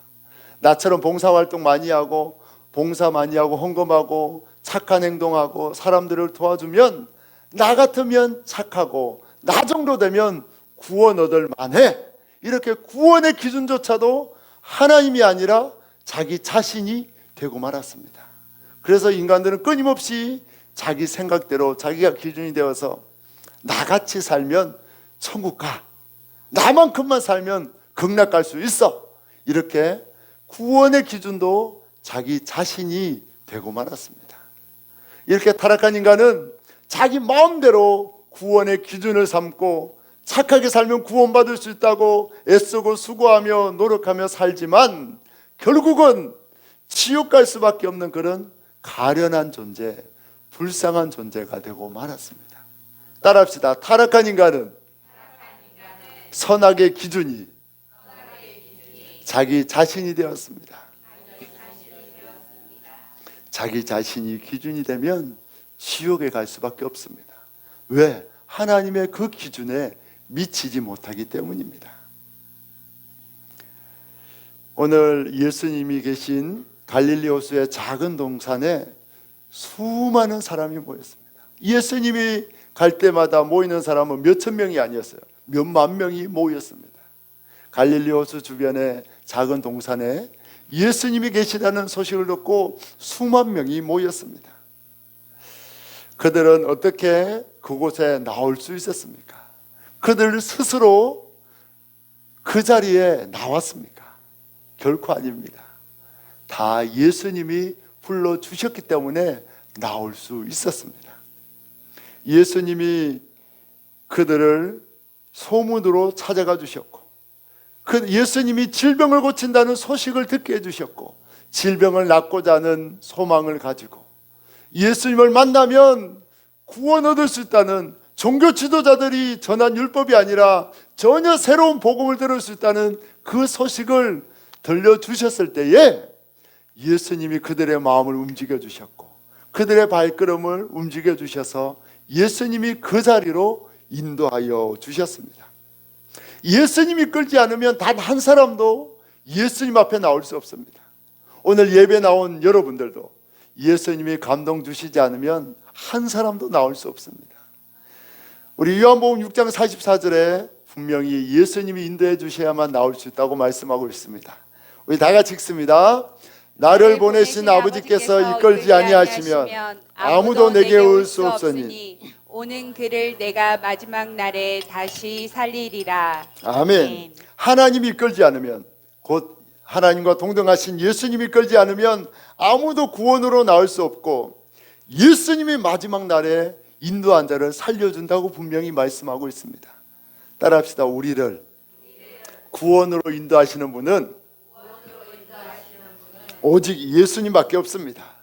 나처럼 봉사활동 많이 하고 봉사 많이 하고 헌금하고 착한 행동하고 사람들을 도와주면 나 같으면 착하고 나 정도 되면 구원 얻을 만해, 이렇게 구원의 기준조차도 하나님이 아니라 자기 자신이 되고 말았습니다. 그래서 인간들은 끊임없이 자기 생각대로 자기가 기준이 되어서 나같이 살면 천국 가, 나만큼만 살면 극락 갈 수 있어, 이렇게 구원의 기준도 자기 자신이 되고 말았습니다. 이렇게 타락한 인간은 자기 마음대로 구원의 기준을 삼고 착하게 살면 구원받을 수 있다고 애쓰고 수고하며 노력하며 살지만 결국은 지옥 갈 수밖에 없는 그런 가련한 존재, 불쌍한 존재가 되고 말았습니다. 따라합시다. 타락한 인간은 선악의 기준이 자기 자신이 되었습니다. 자기 자신이 기준이 되면 지옥에 갈 수밖에 없습니다. 왜? 하나님의 그 기준에 미치지 못하기 때문입니다. 오늘 예수님이 계신 갈릴리 호수의 작은 동산에 수많은 사람이 모였습니다. 예수님이 갈 때마다 모이는 사람은 몇천 명이 아니었어요. 몇만 명이 모였습니다. 갈릴리 호수 주변의 작은 동산에 예수님이 계시다는 소식을 듣고 수만 명이 모였습니다. 그들은 어떻게 그곳에 나올 수 있었습니까? 그들 스스로 그 자리에 나왔습니까? 결코 아닙니다. 다 예수님이 불러주셨기 때문에 나올 수 있었습니다. 예수님이 그들을 소문으로 찾아가 주셨고, 예수님이 질병을 고친다는 소식을 듣게 해주셨고, 질병을 낫고자 하는 소망을 가지고 예수님을 만나면 구원 얻을 수 있다는, 종교 지도자들이 전한 율법이 아니라 전혀 새로운 복음을 들을 수 있다는 그 소식을 들려주셨을 때에 예수님이 그들의 마음을 움직여 주셨고 그들의 발걸음을 움직여 주셔서 예수님이 그 자리로 인도하여 주셨습니다. 예수님이 끌지 않으면 단 한 사람도 예수님 앞에 나올 수 없습니다. 오늘 예배 나온 여러분들도 예수님이 감동 주시지 않으면 한 사람도 나올 수 없습니다. 우리 요한복음 6장 44절에 분명히 예수님이 인도해 주셔야만 나올 수 있다고 말씀하고 있습니다. 우리 다 같이 읽습니다. 나를 보내신 아버지께서 이끌지 아니하시면 아무도 내게 올 수 없으니 오는 그를 내가 마지막 날에 다시 살리리라. 아멘. 하나님이 이끌지 않으면, 곧 하나님과 동등하신 예수님이 이끌지 않으면 아무도 구원으로 나올 수 없고, 예수님이 마지막 날에 인도한 자를 살려준다고 분명히 말씀하고 있습니다. 따라합시다. 우리를 구원으로 인도하시는 분은 오직 예수님밖에 없습니다.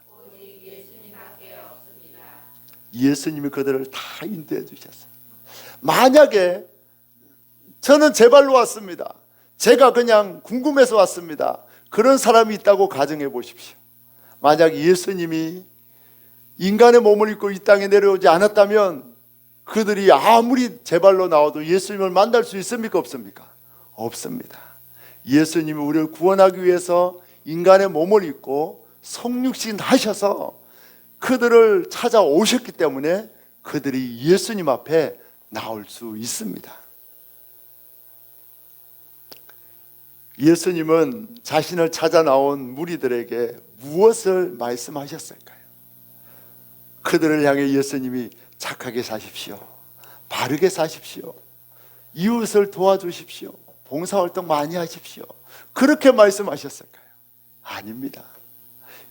예수님이 그들을 다 인도해 주셨어요. 만약에 저는 제 발로 왔습니다, 제가 그냥 궁금해서 왔습니다, 그런 사람이 있다고 가정해 보십시오. 만약 예수님이 인간의 몸을 입고 이 땅에 내려오지 않았다면 그들이 아무리 제 발로 나와도 예수님을 만날 수 있습니까? 없습니까? 없습니다. 예수님이 우리를 구원하기 위해서 인간의 몸을 입고 성육신 하셔서 그들을 찾아오셨기 때문에 그들이 예수님 앞에 나올 수 있습니다. 예수님은 자신을 찾아 나온 무리들에게 무엇을 말씀하셨을까요? 그들을 향해 예수님이 착하게 사십시오, 바르게 사십시오, 이웃을 도와주십시오, 봉사활동 많이 하십시오, 그렇게 말씀하셨을까요? 아닙니다.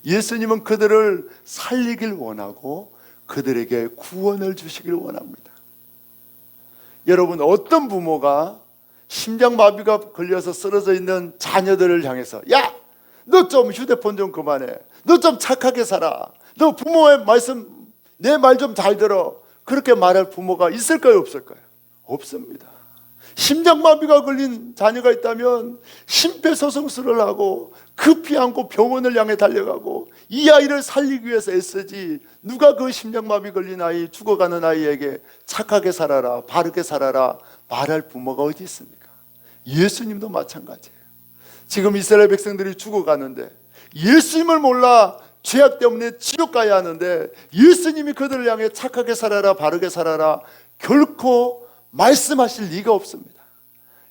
예수님은 그들을 살리길 원하고 그들에게 구원을 주시길 원합니다. 여러분, 어떤 부모가 심장마비가 걸려서 쓰러져 있는 자녀들을 향해서 야! 너 좀 휴대폰 좀 그만해, 너 좀 착하게 살아, 너 부모의 말씀 내 말 좀 잘 들어, 그렇게 말할 부모가 있을까요, 없을까요? 없습니다. 심장마비가 걸린 자녀가 있다면 심폐소생술을 하고 급히 안고 병원을 향해 달려가고 이 아이를 살리기 위해서 애쓰지, 누가 그 심장마비 걸린 아이, 죽어가는 아이에게 착하게 살아라, 바르게 살아라 말할 부모가 어디 있습니까? 예수님도 마찬가지예요. 지금 이스라엘 백성들이 죽어가는데 예수님을 몰라 죄악 때문에 지옥 가야 하는데 예수님이 그들을 향해 착하게 살아라, 바르게 살아라 결코 말씀하실 리가 없습니다.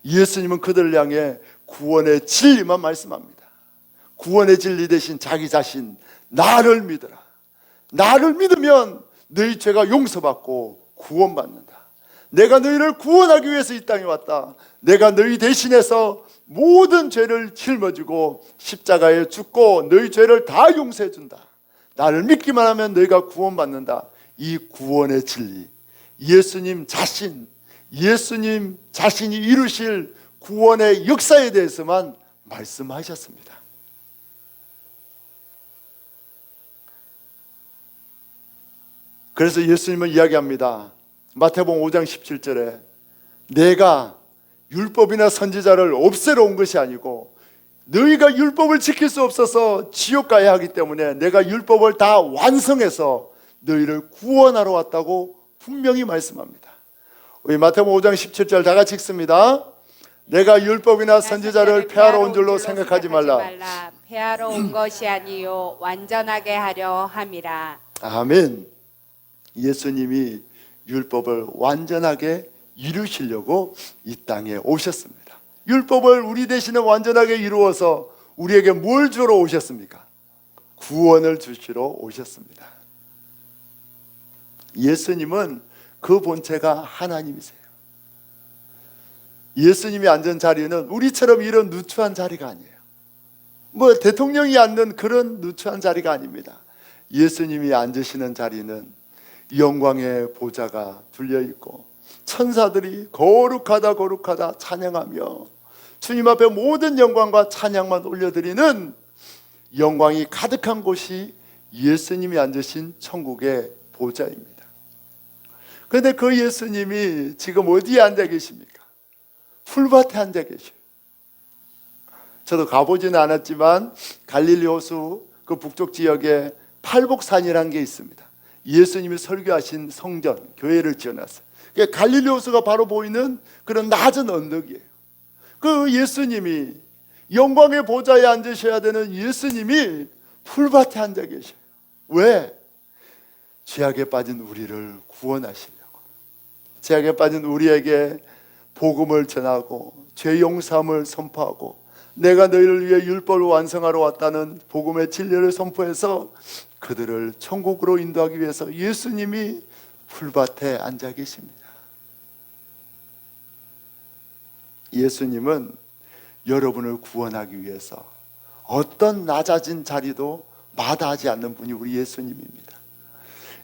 예수님은 그들을 향해 구원의 진리만 말씀합니다. 구원의 진리 대신 자기 자신, 나를 믿어라, 나를 믿으면 너희 죄가 용서받고 구원받는다, 내가 너희를 구원하기 위해서 이 땅에 왔다, 내가 너희 대신해서 모든 죄를 짊어지고 십자가에 죽고 너희 죄를 다 용서해 준다, 나를 믿기만 하면 너희가 구원받는다. 이 구원의 진리, 예수님 자신이 이루실 구원의 역사에 대해서만 말씀하셨습니다. 그래서 예수님은 이야기합니다. 마태복음 5장 17절에 내가 율법이나 선지자를 없애러 온 것이 아니고 너희가 율법을 지킬 수 없어서 지옥 가야 하기 때문에 내가 율법을 다 완성해서 너희를 구원하러 왔다고 분명히 말씀합니다. 우리 마태복음 5장 17절 다 같이 읽습니다. 내가 율법이나 선지자를 폐하러 온 줄로 생각하지 말라. 폐하러 온 것이 아니요 완전하게 하려 함이라. 아멘. 예수님이 율법을 완전하게 이루시려고 이 땅에 오셨습니다. 율법을 우리 대신에 완전하게 이루어서 우리에게 뭘 주러 오셨습니까? 구원을 주시러 오셨습니다. 예수님은 그 본체가 하나님이세요. 예수님이 앉은 자리는 우리처럼 이런 누추한 자리가 아니에요. 뭐 대통령이 앉는 그런 누추한 자리가 아닙니다. 예수님이 앉으시는 자리는 영광의 보좌가 둘려있고 천사들이 거룩하다 거룩하다 찬양하며 주님 앞에 모든 영광과 찬양만 올려드리는 영광이 가득한 곳이 예수님이 앉으신 천국의 보좌입니다. 그런데 그 예수님이 지금 어디에 앉아 계십니까? 풀밭에 앉아 계셔요. 저도 가보지는 않았지만 갈릴리 호수 그 북쪽 지역에 팔복산이라는 게 있습니다. 예수님이 설교하신 성전, 교회를 지어놨어요. 갈릴리 호수가 바로 보이는 그런 낮은 언덕이에요. 그 예수님이 영광의 보좌에 앉으셔야 되는 예수님이 풀밭에 앉아 계셔요. 왜? 죄악에 빠진 우리를 구원하시려고, 죄악에 빠진 우리에게 복음을 전하고 죄 용서함을 선포하고 내가 너희를 위해 율법을 완성하러 왔다는 복음의 진리를 선포해서 그들을 천국으로 인도하기 위해서 예수님이 풀밭에 앉아 계십니다. 예수님은 여러분을 구원하기 위해서 어떤 낮아진 자리도 마다하지 않는 분이 우리 예수님입니다.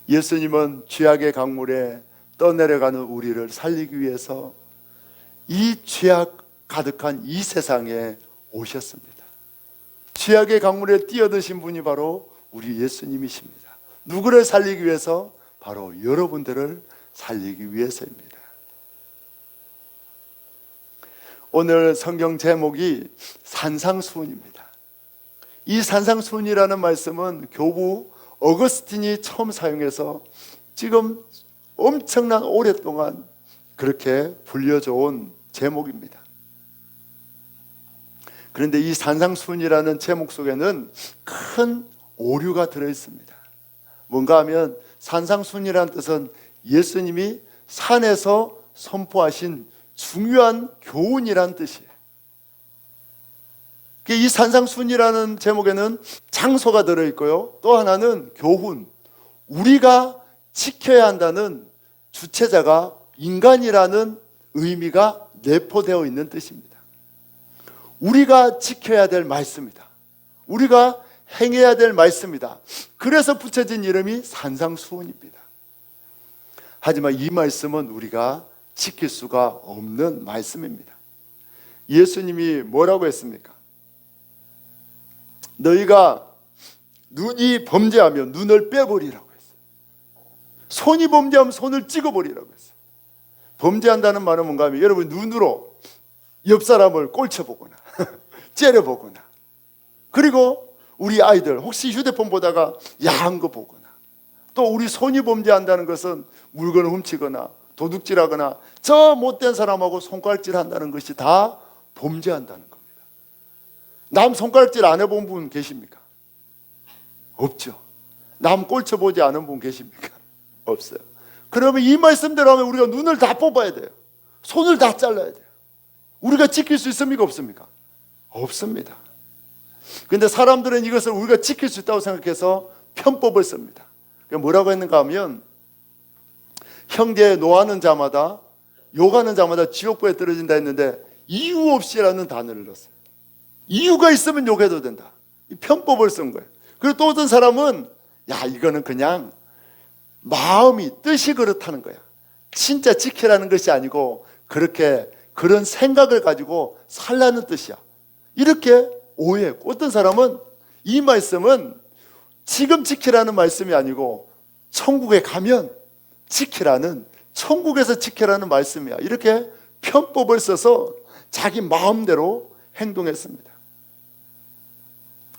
예수님은 죄악의 강물에 떠내려가는 우리를 살리기 위해서 이 죄악 가득한 이 세상에 오셨습니다. 죄악의 강물에 뛰어드신 분이 바로 우리 예수님이십니다. 누구를 살리기 위해서? 바로 여러분들을 살리기 위해서입니다. 오늘 성경 제목이 산상수훈입니다. 이 산상수훈이라는 말씀은 교부 어거스틴이 처음 사용해서 지금 엄청난 오랫동안 그렇게 불려져 온 제목입니다. 그런데 이 산상수훈이라는 제목 속에는 큰 오류가 들어있습니다. 뭔가 하면 산상수훈이라는 뜻은 예수님이 산에서 선포하신 중요한 교훈이란 뜻이에요. 이 산상수훈이라는 제목에는 장소가 들어있고요. 또 하나는 교훈, 우리가 지켜야 한다는 주체자가 인간이라는 의미가 내포되어 있는 뜻입니다. 우리가 지켜야 될 말씀이다. 우리가 행해야 될 말씀이다. 그래서 붙여진 이름이 산상수훈입니다. 하지만 이 말씀은 우리가 지킬 수가 없는 말씀입니다. 예수님이 뭐라고 했습니까? 너희가 눈이 범죄하면 눈을 빼버리라고 했어요. 손이 범죄하면 손을 찍어버리라고 했어요. 범죄한다는 말은 뭔가 하면 여러분 눈으로 옆 사람을 꼴쳐보거나 째려보거나, 그리고 우리 아이들 혹시 휴대폰 보다가 야한 거 보거나, 또 우리 손이 범죄한다는 것은 물건을 훔치거나 도둑질하거나 저 못된 사람하고 손가락질 한다는 것이 다 범죄한다는 겁니다. 남 손가락질 안 해본 분 계십니까? 없죠. 남 꼴쳐보지 않은 분 계십니까? 없어요. 그러면 이 말씀대로 하면 우리가 눈을 다 뽑아야 돼요. 손을 다 잘라야 돼요. 우리가 지킬 수 있습니까? 없습니까? 없습니다. 그런데 사람들은 이것을 우리가 지킬 수 있다고 생각해서 편법을 씁니다. 뭐라고 했는가 하면 형제 노하는 자마다 욕하는 자마다 지옥불에 떨어진다 했는데 이유 없이라는 단어를 넣었어요. 이유가 있으면 욕해도 된다. 이 편법을 쓴 거예요. 그리고 또 어떤 사람은 야 이거는 그냥 마음이 뜻이 그렇다는 거야. 진짜 지키라는 것이 아니고 그렇게 그런 생각을 가지고 살라는 뜻이야. 이렇게 오해했고, 어떤 사람은 이 말씀은 지금 지키라는 말씀이 아니고 천국에 가면 지키라는, 천국에서 지키라는 말씀이야. 이렇게 편법을 써서 자기 마음대로 행동했습니다.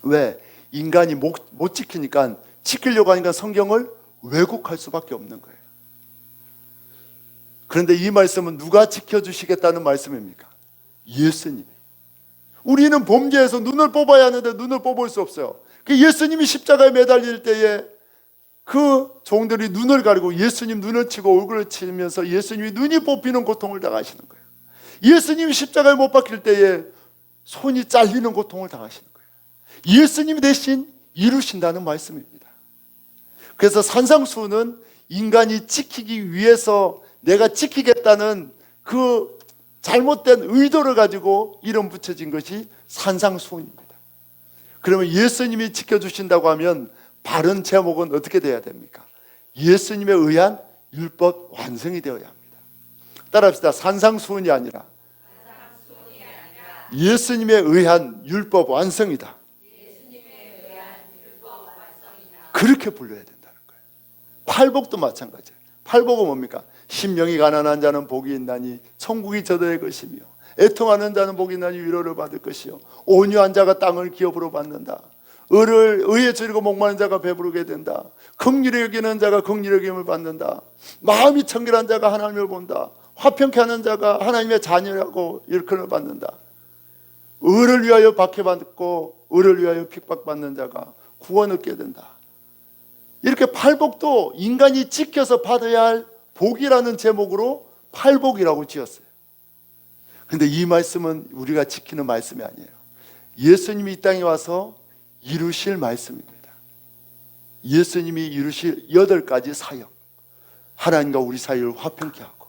왜? 인간이 못 지키니까, 지키려고 하니까 성경을 왜곡할 수밖에 없는 거예요. 그런데 이 말씀은 누가 지켜주시겠다는 말씀입니까? 예수님이. 우리는 범죄에서 눈을 뽑아야 하는데 눈을 뽑을 수 없어요. 예수님이 십자가에 매달릴 때에 그 종들이 눈을 가리고 예수님 눈을 치고 얼굴을 치면서 예수님이 눈이 뽑히는 고통을 당하시는 거예요. 예수님이 십자가에 못 박힐 때에 손이 잘리는 고통을 당하시는 거예요. 예수님이 대신 이루신다는 말씀입니다. 그래서 산상수훈은 인간이 지키기 위해서 내가 지키겠다는 그 잘못된 의도를 가지고 이름 붙여진 것이 산상수훈입니다. 그러면 예수님이 지켜주신다고 하면 바른 제목은 어떻게 돼야 됩니까? 예수님에 의한 율법 완성이 되어야 합니다. 따라합시다. 산상수훈이 아니라 예수님에 의한 율법 완성이다. 그렇게 불러야 된다는 거예요. 팔복도 마찬가지예요. 팔복은 뭡니까? 심령이 가난한 자는 복이 있나니 천국이 저들의 것이며, 애통하는 자는 복이 있나니 위로를 받을 것이요, 온유한 자가 땅을 기업으로 받는다. 의에 즐기고 목마른 자가 배부르게 된다. 긍휼히 여기는 자가 긍휼히 여김을 받는다. 마음이 청결한 자가 하나님을 본다. 화평케 하는 자가 하나님의 자녀라고 일컬음을 받는다. 의를 위하여 박해받고 의를 위하여 핍박받는 자가 구원 얻게 된다. 이렇게 팔복도 인간이 지켜서 받아야 할 복이라는 제목으로 팔복이라고 지었어요. 그런데 이 말씀은 우리가 지키는 말씀이 아니에요. 예수님이 이 땅에 와서 이루실 말씀입니다. 예수님이 이루실 8가지 사역, 하나님과 우리 사이를 화평케 하고,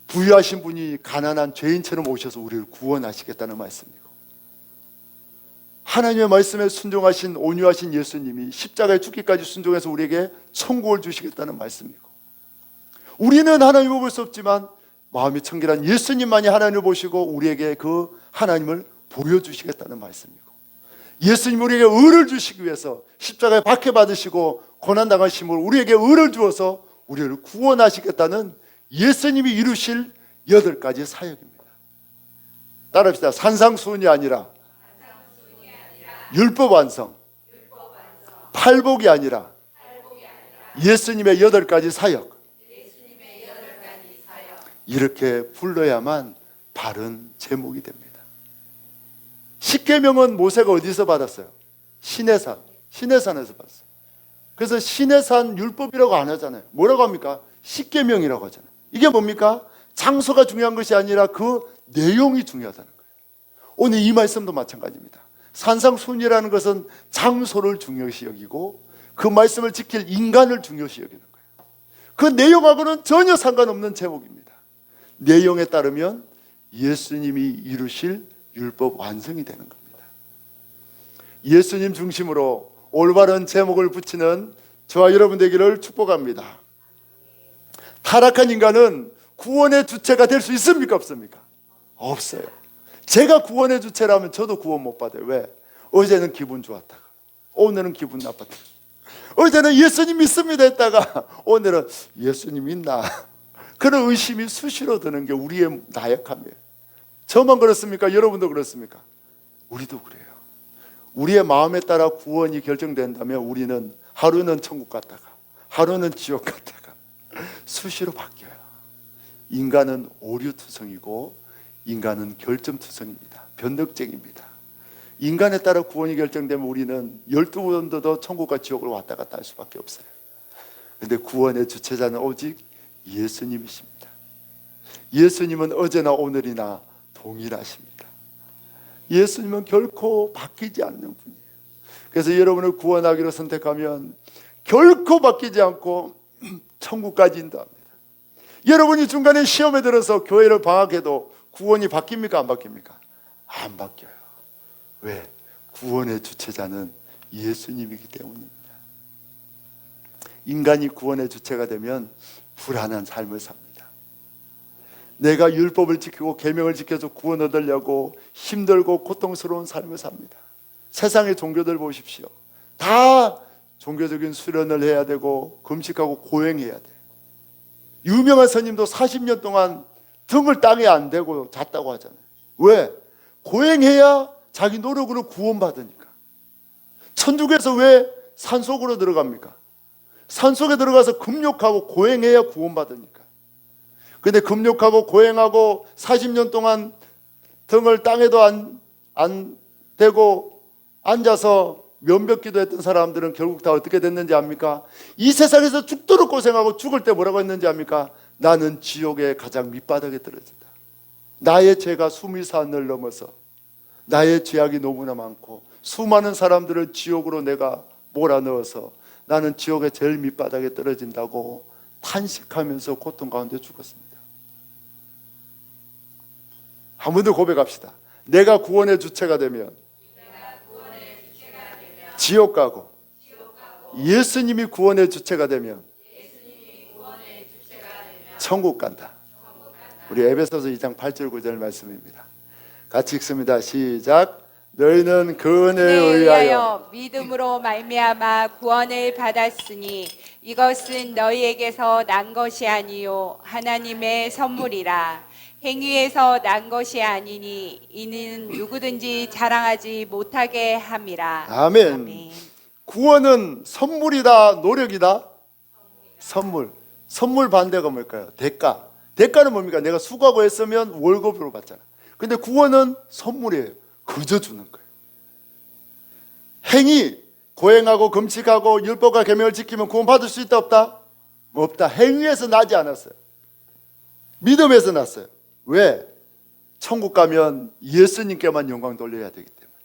부유하신 분이 가난한 죄인처럼 오셔서 우리를 구원하시겠다는 말씀이고, 하나님의 말씀에 순종하신 온유하신 예수님이 십자가에 죽기까지 순종해서 우리에게 천국을 주시겠다는 말씀이고, 우리는 하나님을 볼 수 없지만 마음이 청결한 예수님만이 하나님을 보시고 우리에게 그 하나님을 보여주시겠다는 말씀이고, 예수님이 우리에게 의를 주시기 위해서 십자가에 박해받으시고 고난당하심으로 우리에게 의를 주어서 우리를 구원하시겠다는 예수님이 이루실 8가지 사역입니다. 따라합시다. 산상수훈이 아니라 율법 완성, 팔복이 아니라 예수님의 8가지 사역, 이렇게 불러야만 바른 제목이 됩니다. 십계명은 모세가 어디서 받았어요? 시내산, 시내산에서 받았어요. 그래서 시내산 율법이라고 안 하잖아요. 뭐라고 합니까? 십계명이라고 하잖아요. 이게 뭡니까? 장소가 중요한 것이 아니라 그 내용이 중요하다는 거예요. 오늘 이 말씀도 마찬가지입니다. 산상순이라는 것은 장소를 중요시 여기고 그 말씀을 지킬 인간을 중요시 여기는 거예요. 그 내용하고는 전혀 상관없는 제목입니다. 내용에 따르면 예수님이 이루실 율법 완성이 되는 겁니다. 예수님 중심으로 올바른 제목을 붙이는 저와 여러분 되기를 축복합니다. 타락한 인간은 구원의 주체가 될 수 있습니까? 없습니까? 없어요. 제가 구원의 주체라면 저도 구원 못 받아요. 왜? 어제는 기분 좋았다가 오늘은 기분 나빴다가, 어제는 예수님 믿습니다 했다가 오늘은 예수님 믿나? 그런 의심이 수시로 드는 게 우리의 나약함이에요. 저만 그렇습니까? 여러분도 그렇습니까? 우리도 그래요. 우리의 마음에 따라 구원이 결정된다면 우리는 하루는 천국 갔다가 하루는 지옥 갔다가 수시로 바뀌어요. 인간은 오류투성이고 인간은 결점투성입니다. 변덕쟁입니다. 인간에 따라 구원이 결정되면 우리는 12번도 더 천국과 지옥을 왔다 갔다 할 수밖에 없어요. 그런데 구원의 주체자는 오직 예수님이십니다. 예수님은 어제나 오늘이나 동일하십니다. 예수님은 결코 바뀌지 않는 분이에요. 그래서 여러분을 구원하기로 선택하면 결코 바뀌지 않고 천국까지 인도합니다. 여러분이 중간에 시험에 들어서 교회를 방학해도 구원이 바뀝니까? 안 바뀝니까? 안 바뀌어요. 왜? 구원의 주체자는 예수님이기 때문입니다. 인간이 구원의 주체가 되면 불안한 삶을 삽니다. 내가 율법을 지키고 계명을 지켜서 구원 얻으려고 힘들고 고통스러운 삶을 삽니다. 세상의 종교들 보십시오. 다 종교적인 수련을 해야 되고 금식하고 고행해야 돼요. 유명한 스님도 40년 동안 등을 땅에 안 대고 잤다고 하잖아요. 왜? 고행해야 자기 노력으로 구원받으니까. 천국에서 왜 산속으로 들어갑니까? 산속에 들어가서 금욕하고 고행해야 구원받으니까. 근데 금욕하고 고행하고 40년 동안 등을 땅에도 안 대고 앉아서 면벽기도 했던 사람들은 결국 다 어떻게 됐는지 압니까? 이 세상에서 죽도록 고생하고 죽을 때 뭐라고 했는지 압니까? 나는 지옥의 가장 밑바닥에 떨어진다. 나의 죄가 수미산을 넘어서 나의 죄악이 너무나 많고 수많은 사람들을 지옥으로 내가 몰아넣어서 나는 지옥의 제일 밑바닥에 떨어진다고 탄식하면서 고통 가운데 죽었습니다. 한 번 더 고백합시다. 내가 구원의 주체가 되면 지옥 가고 예수님이 구원의 주체가 되면 천국 간다. 우리 에베소서 2장 8절 9절 말씀입니다. 같이 읽습니다. 시작. 너희는 그 은혜에 의하여 믿음으로 말미암아 구원을 받았으니 이것은 너희에게서 난 것이 아니요 하나님의 선물이라. 행위에서 난 것이 아니니 이는 누구든지 자랑하지 못하게 함이라. 아멘. 아멘. 구원은 선물이다, 노력이다? 선물. 선물 반대가 뭘까요? 대가. 대가는 뭡니까? 내가 수고하고 했으면 월급으로 받잖아. 근데 구원은 선물이에요. 그저 주는 거예요. 행위, 고행하고 금식하고 율법과 계명을 지키면 구원 받을 수 있다 없다? 없다. 행위에서 나지 않았어요. 믿음에서 났어요. 왜? 천국 가면 예수님께만 영광 돌려야 되기 때문에.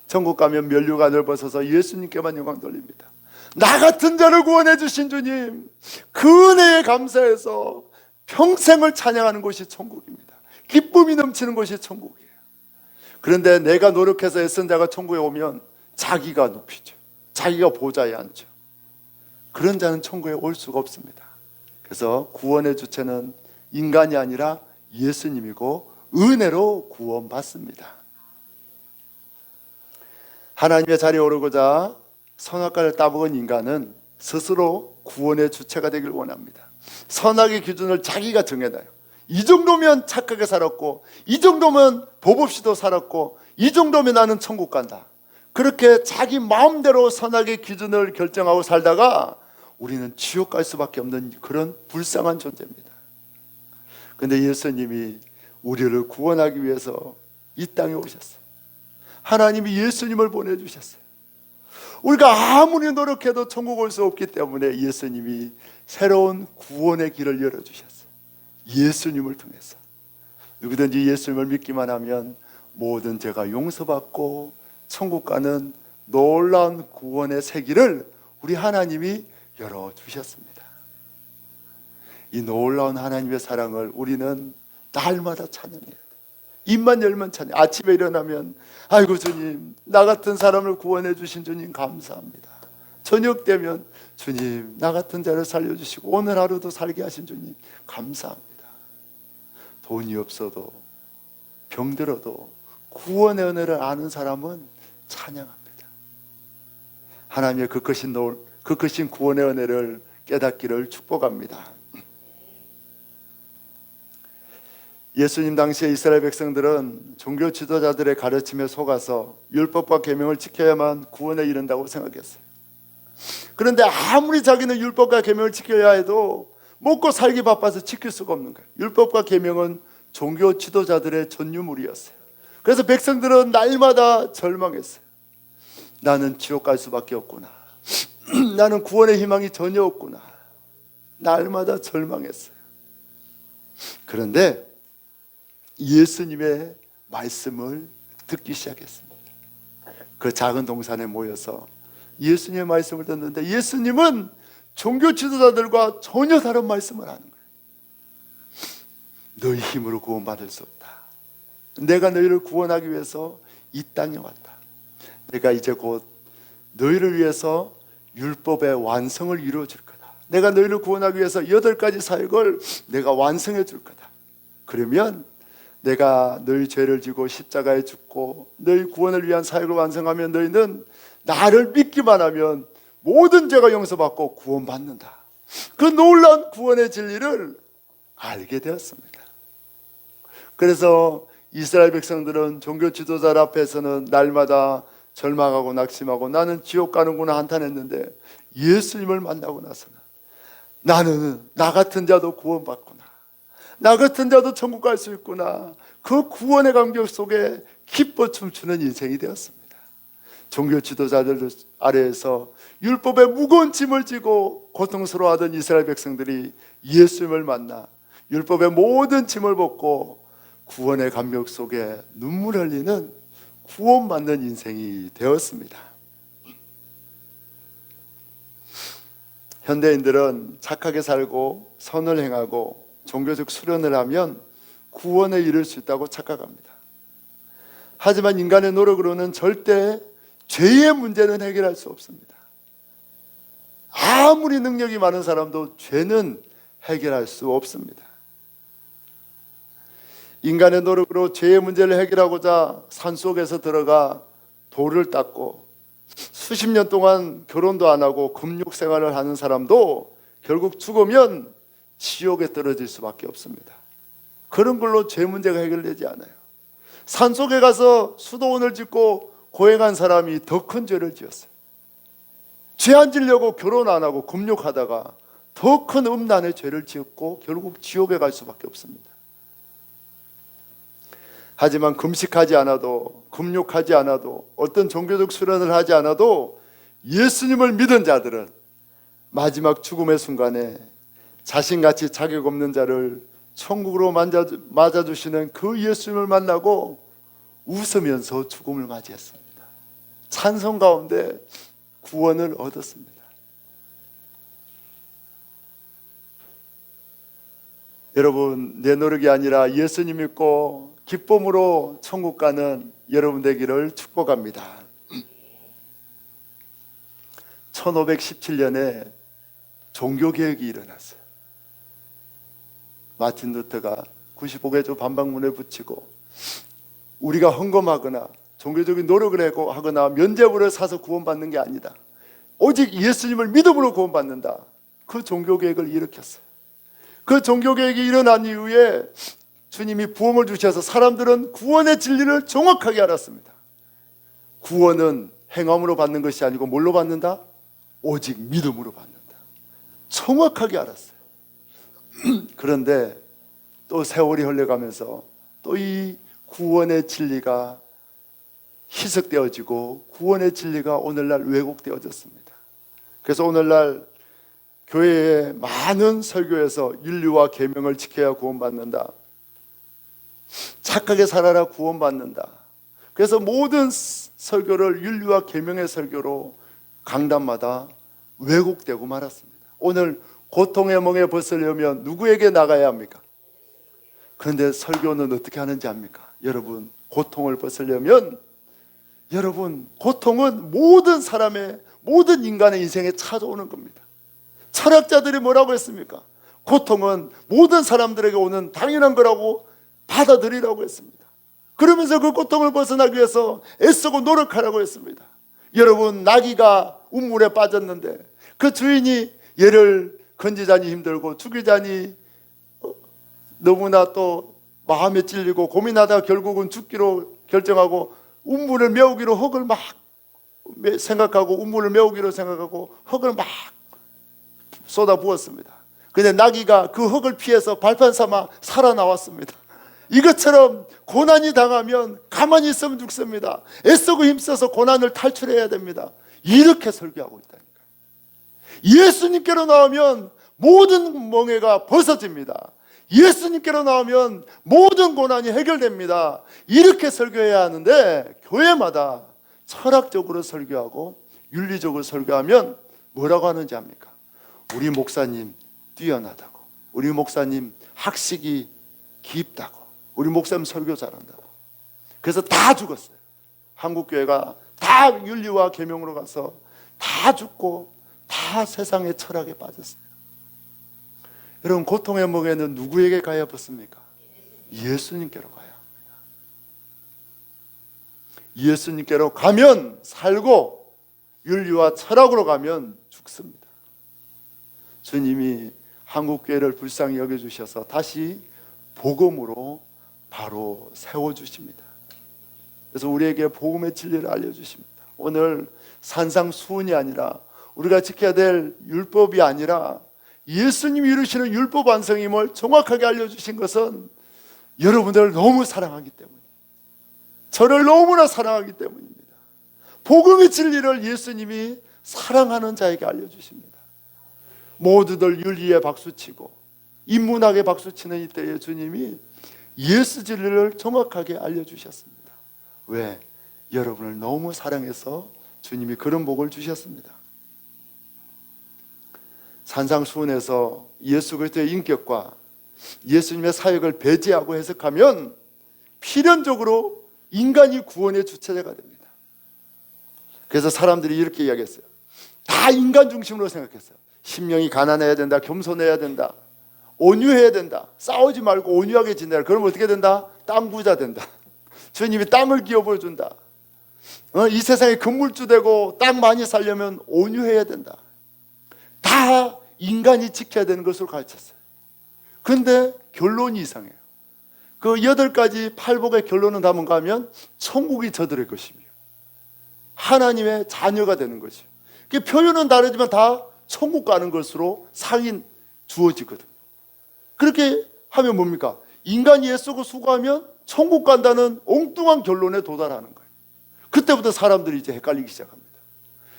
천국 가면 면류가 넓어서서 예수님께만 영광 돌립니다. 나 같은 자를 구원해 주신 주님, 그 은혜에 감사해서 평생을 찬양하는 곳이 천국입니다. 기쁨이 넘치는 곳이 천국이에요. 그런데 내가 노력해서 애쓴 자가 천국에 오면 자기가 높이죠. 자기가 보좌에 앉죠. 그런 자는 천국에 올 수가 없습니다. 그래서 구원의 주체는 인간이 아니라 예수님이고 은혜로 구원받습니다. 하나님의 자리에 오르고자 선악과를 따먹은 인간은 스스로 구원의 주체가 되길 원합니다. 선악의 기준을 자기가 정해놔요. 이 정도면 착하게 살았고, 이 정도면 법 없이도 살았고, 이 정도면 나는 천국 간다. 그렇게 자기 마음대로 선악의 기준을 결정하고 살다가 우리는 지옥 갈 수밖에 없는 그런 불쌍한 존재입니다. 그런데 예수님이 우리를 구원하기 위해서 이 땅에 오셨어요. 하나님이 예수님을 보내주셨어요. 우리가 아무리 노력해도 천국 올 수 없기 때문에 예수님이 새로운 구원의 길을 열어주셨어요. 예수님을 통해서. 누구든지 예수님을 믿기만 하면 모든 죄가 용서받고 천국 가는 놀라운 구원의 세기를 우리 하나님이 열어주셨습니다. 이 놀라운 하나님의 사랑을 우리는 날마다 찬양해야 돼. 입만 열면 찬양. 아침에 일어나면 아이고 주님, 나 같은 사람을 구원해 주신 주님 감사합니다. 저녁 되면 주님, 나 같은 자를 살려주시고 오늘 하루도 살게 하신 주님 감사합니다. 돈이 없어도 병들어도 구원의 은혜를 아는 사람은 찬양합니다. 하나님의 그 크신 구원의 은혜를 깨닫기를 축복합니다. 예수님 당시에 이스라엘 백성들은 종교 지도자들의 가르침에 속아서 율법과 계명을 지켜야만 구원에 이른다고 생각했어요. 그런데 아무리 자기는 율법과 계명을 지켜야 해도 먹고 살기 바빠서 지킬 수가 없는 거예요. 율법과 계명은 종교 지도자들의 전유물이었어요. 그래서 백성들은 날마다 절망했어요. 나는 지옥 갈 수밖에 없구나. 나는 구원의 희망이 전혀 없구나. 날마다 절망했어요. 그런데 예수님의 말씀을 듣기 시작했습니다. 그 작은 동산에 모여서 예수님의 말씀을 듣는데 예수님은 종교 지도자들과 전혀 다른 말씀을 하는 거예요. 너희 힘으로 구원받을 수 없다. 내가 너희를 구원하기 위해서 이 땅에 왔다. 내가 이제 곧 너희를 위해서 율법의 완성을 이루어 줄 거다. 내가 너희를 구원하기 위해서 8가지 사역을 내가 완성해 줄 거다. 그러면 내가 너희 죄를 지고 십자가에 죽고 너희 구원을 위한 사역을 완성하면 너희는 나를 믿기만 하면 모든 죄가 용서받고 구원받는다. 그 놀라운 구원의 진리를 알게 되었습니다. 그래서 이스라엘 백성들은 종교 지도자 앞에서는 날마다 절망하고 낙심하고 나는 지옥 가는구나 한탄했는데 예수님을 만나고 나서는 나는 나 같은 자도 구원받구나. 나 같은 자도 천국 갈 수 있구나. 그 구원의 감격 속에 기뻐 춤추는 인생이 되었습니다. 종교 지도자들 아래에서 율법의 무거운 짐을 지고 고통스러워하던 이스라엘 백성들이 예수님을 만나 율법의 모든 짐을 벗고 구원의 감격 속에 눈물 흘리는 구원받는 인생이 되었습니다. 현대인들은 착하게 살고 선을 행하고 종교적 수련을 하면 구원에 이를 수 있다고 착각합니다. 하지만 인간의 노력으로는 절대 죄의 문제는 해결할 수 없습니다. 아무리 능력이 많은 사람도 죄는 해결할 수 없습니다. 인간의 노력으로 죄의 문제를 해결하고자 산속에서 들어가 돌을 닦고 수십 년 동안 결혼도 안 하고 금욕 생활을 하는 사람도 결국 죽으면 지옥에 떨어질 수밖에 없습니다. 그런 걸로 죄 문제가 해결되지 않아요. 산속에 가서 수도원을 짓고 고행한 사람이 더 큰 죄를 지었어요. 죄 안 지려고 결혼 안 하고 금욕하다가 더 큰 음란의 죄를 지었고 결국 지옥에 갈 수밖에 없습니다. 하지만 금식하지 않아도 금욕하지 않아도 어떤 종교적 수련을 하지 않아도 예수님을 믿은 자들은 마지막 죽음의 순간에 자신같이 자격 없는 자를 천국으로 맞아주시는 그 예수님을 만나고 웃으면서 죽음을 맞이했습니다. 찬송 가운데 구원을 얻었습니다. 여러분, 내 노력이 아니라 예수님 믿고 기쁨으로 천국 가는 여러분 되기를 축복합니다. 1517년에 종교개혁이 일어났어요. 마틴 루터가 95개조 반박문에 붙이고 우리가 헌금하거나 종교적인 노력을 하거나 면죄부를 사서 구원받는 게 아니다. 오직 예수님을 믿음으로 구원받는다. 그 종교개혁을 일으켰어요. 그 종교개혁이 일어난 이후에 주님이 부흥을 주셔서 사람들은 구원의 진리를 정확하게 알았습니다. 구원은 행함으로 받는 것이 아니고 뭘로 받는다? 오직 믿음으로 받는다. 정확하게 알았어요. 그런데 또 세월이 흘러가면서 또 이 구원의 진리가 희석되어지고 구원의 진리가 오늘날 왜곡되어졌습니다. 그래서 오늘날 교회의 많은 설교에서 윤리와 계명을 지켜야 구원받는다. 착하게 살아라 구원받는다. 그래서 모든 설교를 윤리와 계명의 설교로 강단마다 왜곡되고 말았습니다. 오늘 고통의 멍에 벗으려면 누구에게 나가야 합니까? 그런데 설교는 어떻게 하는지 압니까? 여러분, 고통을 벗으려면, 여러분, 고통은 모든 사람의, 모든 인간의 인생에 찾아오는 겁니다. 철학자들이 뭐라고 했습니까? 고통은 모든 사람들에게 오는 당연한 거라고 받아들이라고 했습니다. 그러면서 그 고통을 벗어나기 위해서 애쓰고 노력하라고 했습니다. 여러분, 나귀가 우물에 빠졌는데 그 주인이 얘를 건지자니 힘들고 죽이자니 너무나 또 마음에 찔리고 고민하다가 결국은 죽기로 결정하고 우물을 메우기로 흙을 막 생각하고 우물을 메우기로 생각하고 흙을 막 쏟아부었습니다. 근데 나귀가 그 흙을 피해서 발판 삼아 살아나왔습니다. 이것처럼 고난이 당하면 가만히 있으면 죽습니다. 애쓰고 힘써서 고난을 탈출해야 됩니다. 이렇게 설교하고 있다니까요. 예수님께로 나오면 모든 멍에가 벗어집니다. 예수님께로 나오면 모든 고난이 해결됩니다. 이렇게 설교해야 하는데 교회마다 철학적으로 설교하고 윤리적으로 설교하면 뭐라고 하는지 압니까? 우리 목사님 뛰어나다고, 우리 목사님 학식이 깊다고, 우리 목사님 설교 잘한다고. 그래서 다 죽었어요. 한국교회가 다 윤리와 계명으로 가서 다 죽고 다 세상의 철학에 빠졌어요. 여러분, 고통의 멍에는 누구에게 가야 벗습니까? 예수님께로 가야 합니다. 예수님께로 가면 살고 윤리와 철학으로 가면 죽습니다. 주님이 한국교회를 불쌍히 여겨주셔서 다시 복음으로 바로 세워주십니다. 그래서 우리에게 복음의 진리를 알려주십니다. 오늘 산상수훈이 아니라 우리가 지켜야 될 율법이 아니라 예수님이 이루시는 율법 완성임을 정확하게 알려주신 것은 여러분들을 너무 사랑하기 때문에, 저를 너무나 사랑하기 때문입니다. 복음의 진리를 예수님이 사랑하는 자에게 알려주십니다. 모두들 윤리에 박수치고 인문학에 박수치는 이때에 주님이 예수 진리를 정확하게 알려주셨습니다. 왜? 여러분을 너무 사랑해서 주님이 그런 복을 주셨습니다. 산상수훈에서 예수 그리스도의 인격과 예수님의 사역을 배제하고 해석하면 필연적으로 인간이 구원의 주체자가 됩니다. 그래서 사람들이 이렇게 이야기했어요. 다 인간 중심으로 생각했어요. 심령이 가난해야 된다, 겸손해야 된다, 온유해야 된다, 싸우지 말고 온유하게 지내라. 그러면 어떻게 된다? 땅 부자 된다. 주님이 땅을 기업으로 준다. 이 세상에 건물주 되고 땅 많이 살려면 온유해야 된다. 다 인간이 지켜야 되는 것으로 가르쳤어요. 그런데 결론이 이상해요. 그 8가지 팔복의 결론은 다 뭔가 하면 천국이 저들의 것이며 하나님의 자녀가 되는 것이요. 그 표현은 다르지만 다 천국 가는 것으로 상인 주어지거든요. 그렇게 하면 뭡니까? 인간이 애쓰고 수고하면 천국 간다는 엉뚱한 결론에 도달하는 거예요. 그때부터 사람들이 이제 헷갈리기 시작합니다.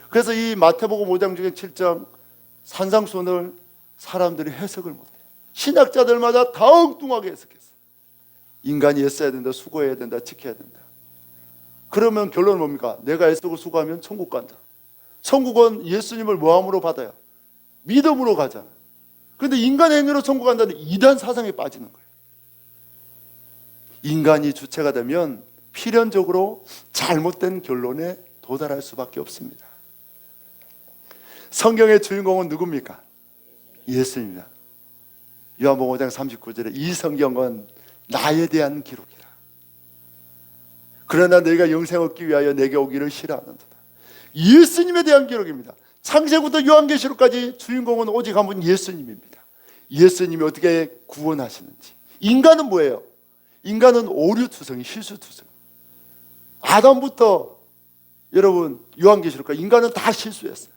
그래서 이 마태복음 5장 중에 7장 산상수훈을 사람들이 해석을 못해요. 신학자들마다 다 엉뚱하게 해석했어요. 인간이 애써야 된다, 수고해야 된다, 지켜야 된다. 그러면 결론은 뭡니까? 내가 애쓰고 수고하면 천국 간다. 천국은 예수님을 뭐함으로 받아요? 믿음으로 가잖아요. 그런데 인간의 행위로 천국 간다는 이단 사상에 빠지는 거예요. 인간이 주체가 되면 필연적으로 잘못된 결론에 도달할 수밖에 없습니다. 성경의 주인공은 누굽니까? 예수입니다. 요한복음 5장 39절에 이 성경은 나에 대한 기록이다. 그러나 너희가 영생 얻기 위하여 내게 오기를 싫어하는도다. 예수님에 대한 기록입니다. 창세부터 요한계시록까지 주인공은 오직 한 분 예수님입니다. 예수님이 어떻게 구원하시는지. 인간은 뭐예요? 인간은 오류투성이, 실수투성. 아담부터 여러분 요한계시록까지 인간은 다 실수했어요.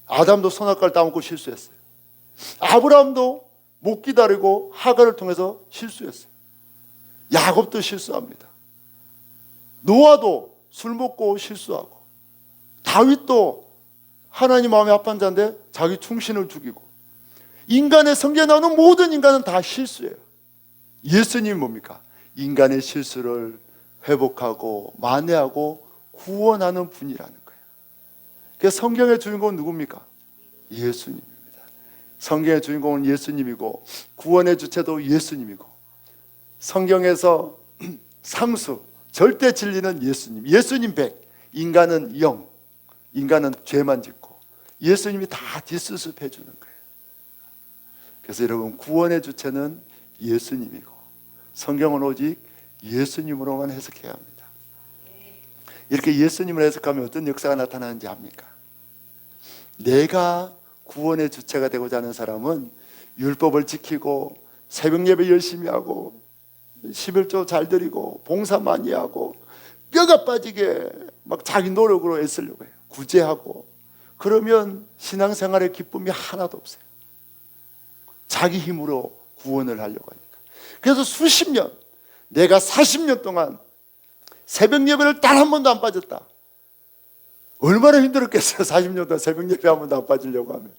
아담도 선악과를 따먹고 실수했어요. 아브라함도 못 기다리고 하갈을 통해서 실수했어요. 야곱도 실수합니다. 노아도 술 먹고 실수하고, 다윗도 하나님 마음에 합한 자인데 자기 충신을 죽이고, 인간의 성경에 나오는 모든 인간은 다 실수예요. 예수님이 뭡니까? 인간의 실수를 회복하고 만회하고 구원하는 분이라는 거예요. 그래서 성경의 주인공은 누굽니까? 예수님입니다. 성경의 주인공은 예수님이고 구원의 주체도 예수님이고, 성경에서 상수 절대 진리는 예수님, 예수님 100, 인간은 0, 인간은 죄만 짓고 예수님이 다 뒷수습해 주는 거예요. 그래서 여러분, 구원의 주체는 예수님이고 성경은 오직 예수님으로만 해석해야 합니다. 이렇게 예수님을 해석하면 어떤 역사가 나타나는지 압니까? 내가 구원의 주체가 되고자 하는 사람은 율법을 지키고 새벽 예배 열심히 하고 11조 잘 드리고 봉사 많이 하고 뼈가 빠지게 막 자기 노력으로 애쓰려고 해요. 구제하고. 그러면 신앙생활의 기쁨이 하나도 없어요. 자기 힘으로 구원을 하려고 하니까. 그래서 수십 년, 내가 40년 동안 새벽 예배를 단 한 번도 안 빠졌다. 얼마나 힘들었겠어요. 40년 동안 새벽 예배 한 번도 안 빠지려고 하면.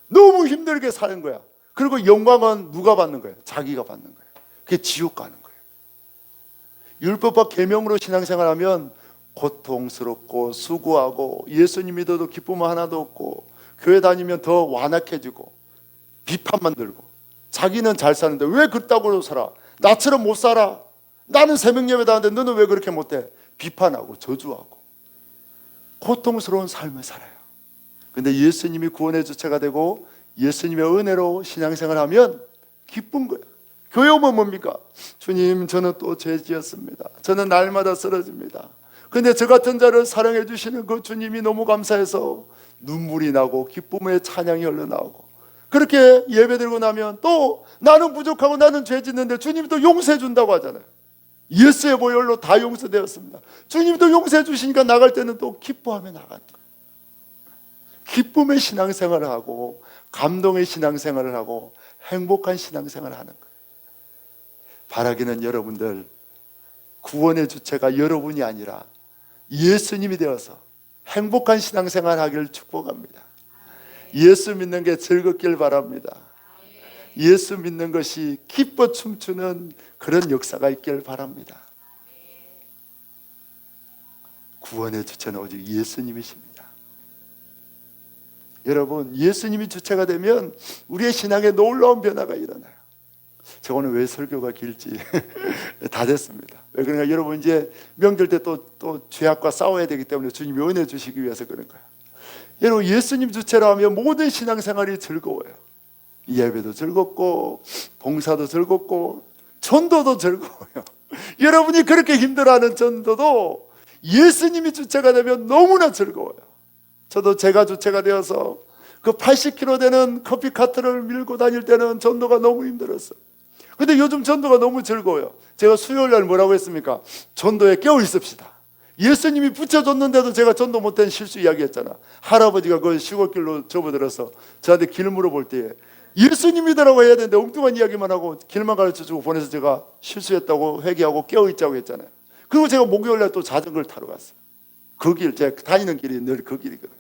너무 힘들게 사는 거야. 그리고 영광은 누가 받는 거예요? 자기가 받는 거예요. 그게 지옥 가는 거예요. 율법과 계명으로 신앙생활하면 고통스럽고 수고하고 예수님 믿어도 기쁨 하나도 없고 교회 다니면 더 완악해지고 비판만 들고 자기는 잘 사는데 왜 그따구로 살아? 나처럼 못 살아. 나는 새벽 예배도 하는데 너는 왜 그렇게 못해? 비판하고 저주하고 고통스러운 삶을 살아요. 근데 예수님이 구원의 주체가 되고 예수님의 은혜로 신앙생활하면 기쁜 거예요. 교회 오면 뭡니까? 주님, 저는 또 죄 지었습니다. 저는 날마다 쓰러집니다. 근데 저 같은 자를 사랑해 주시는 그 주님이 너무 감사해서 눈물이 나고 기쁨의 찬양이 흘러나오고, 그렇게 예배드리고 나면 또 나는 부족하고 나는 죄 짓는데 주님이 또 용서해 준다고 하잖아요. 예수의 보혈로 다 용서되었습니다. 주님이 또 용서해 주시니까 나갈 때는 또 기뻐하며 나가는 거예요. 기쁨의 신앙생활을 하고 감동의 신앙생활을 하고 행복한 신앙생활을 하는 거예요. 바라기는 여러분들 구원의 주체가 여러분이 아니라 예수님이 되어서 행복한 신앙생활 하기를 축복합니다. 예수 믿는 게 즐겁길 바랍니다. 예수 믿는 것이 기뻐 춤추는 그런 역사가 있길 바랍니다. 구원의 주체는 오직 예수님이십니다. 여러분, 예수님이 주체가 되면 우리의 신앙에 놀라운 변화가 일어나요. 제가 오늘 왜 설교가 길지 다 됐습니다. 왜 그러니까 여러분 이제 명절 때 또 죄악과 싸워야 되기 때문에 주님이 은혜 주시기 위해서 그런 거예요. 여러분, 예수님 주체라 하면 모든 신앙생활이 즐거워요. 예배도 즐겁고 봉사도 즐겁고 전도도 즐거워요. 여러분이 그렇게 힘들어하는 전도도 예수님이 주체가 되면 너무나 즐거워요. 저도 제가 주체가 되어서 그 80kg 되는 커피 카트를 밀고 다닐 때는 전도가 너무 힘들었어요. 근데 요즘 전도가 너무 즐거워요. 제가 수요일날 뭐라고 했습니까? 전도에 깨어 있읍시다. 예수님이 붙여줬는데도 제가 전도 못한 실수 이야기했잖아. 할아버지가 그 시골길로 접어들어서 저한테 길 물어볼 때에 예수님이더라고 해야 되는데 엉뚱한 이야기만 하고 길만 가르쳐주고 보내서 제가 실수했다고 회개하고 깨어 있자고 했잖아요. 그리고 제가 목요일날 또 자전거를 타러 갔어요. 그 길, 제가 다니는 길이 늘 그 길이거든요.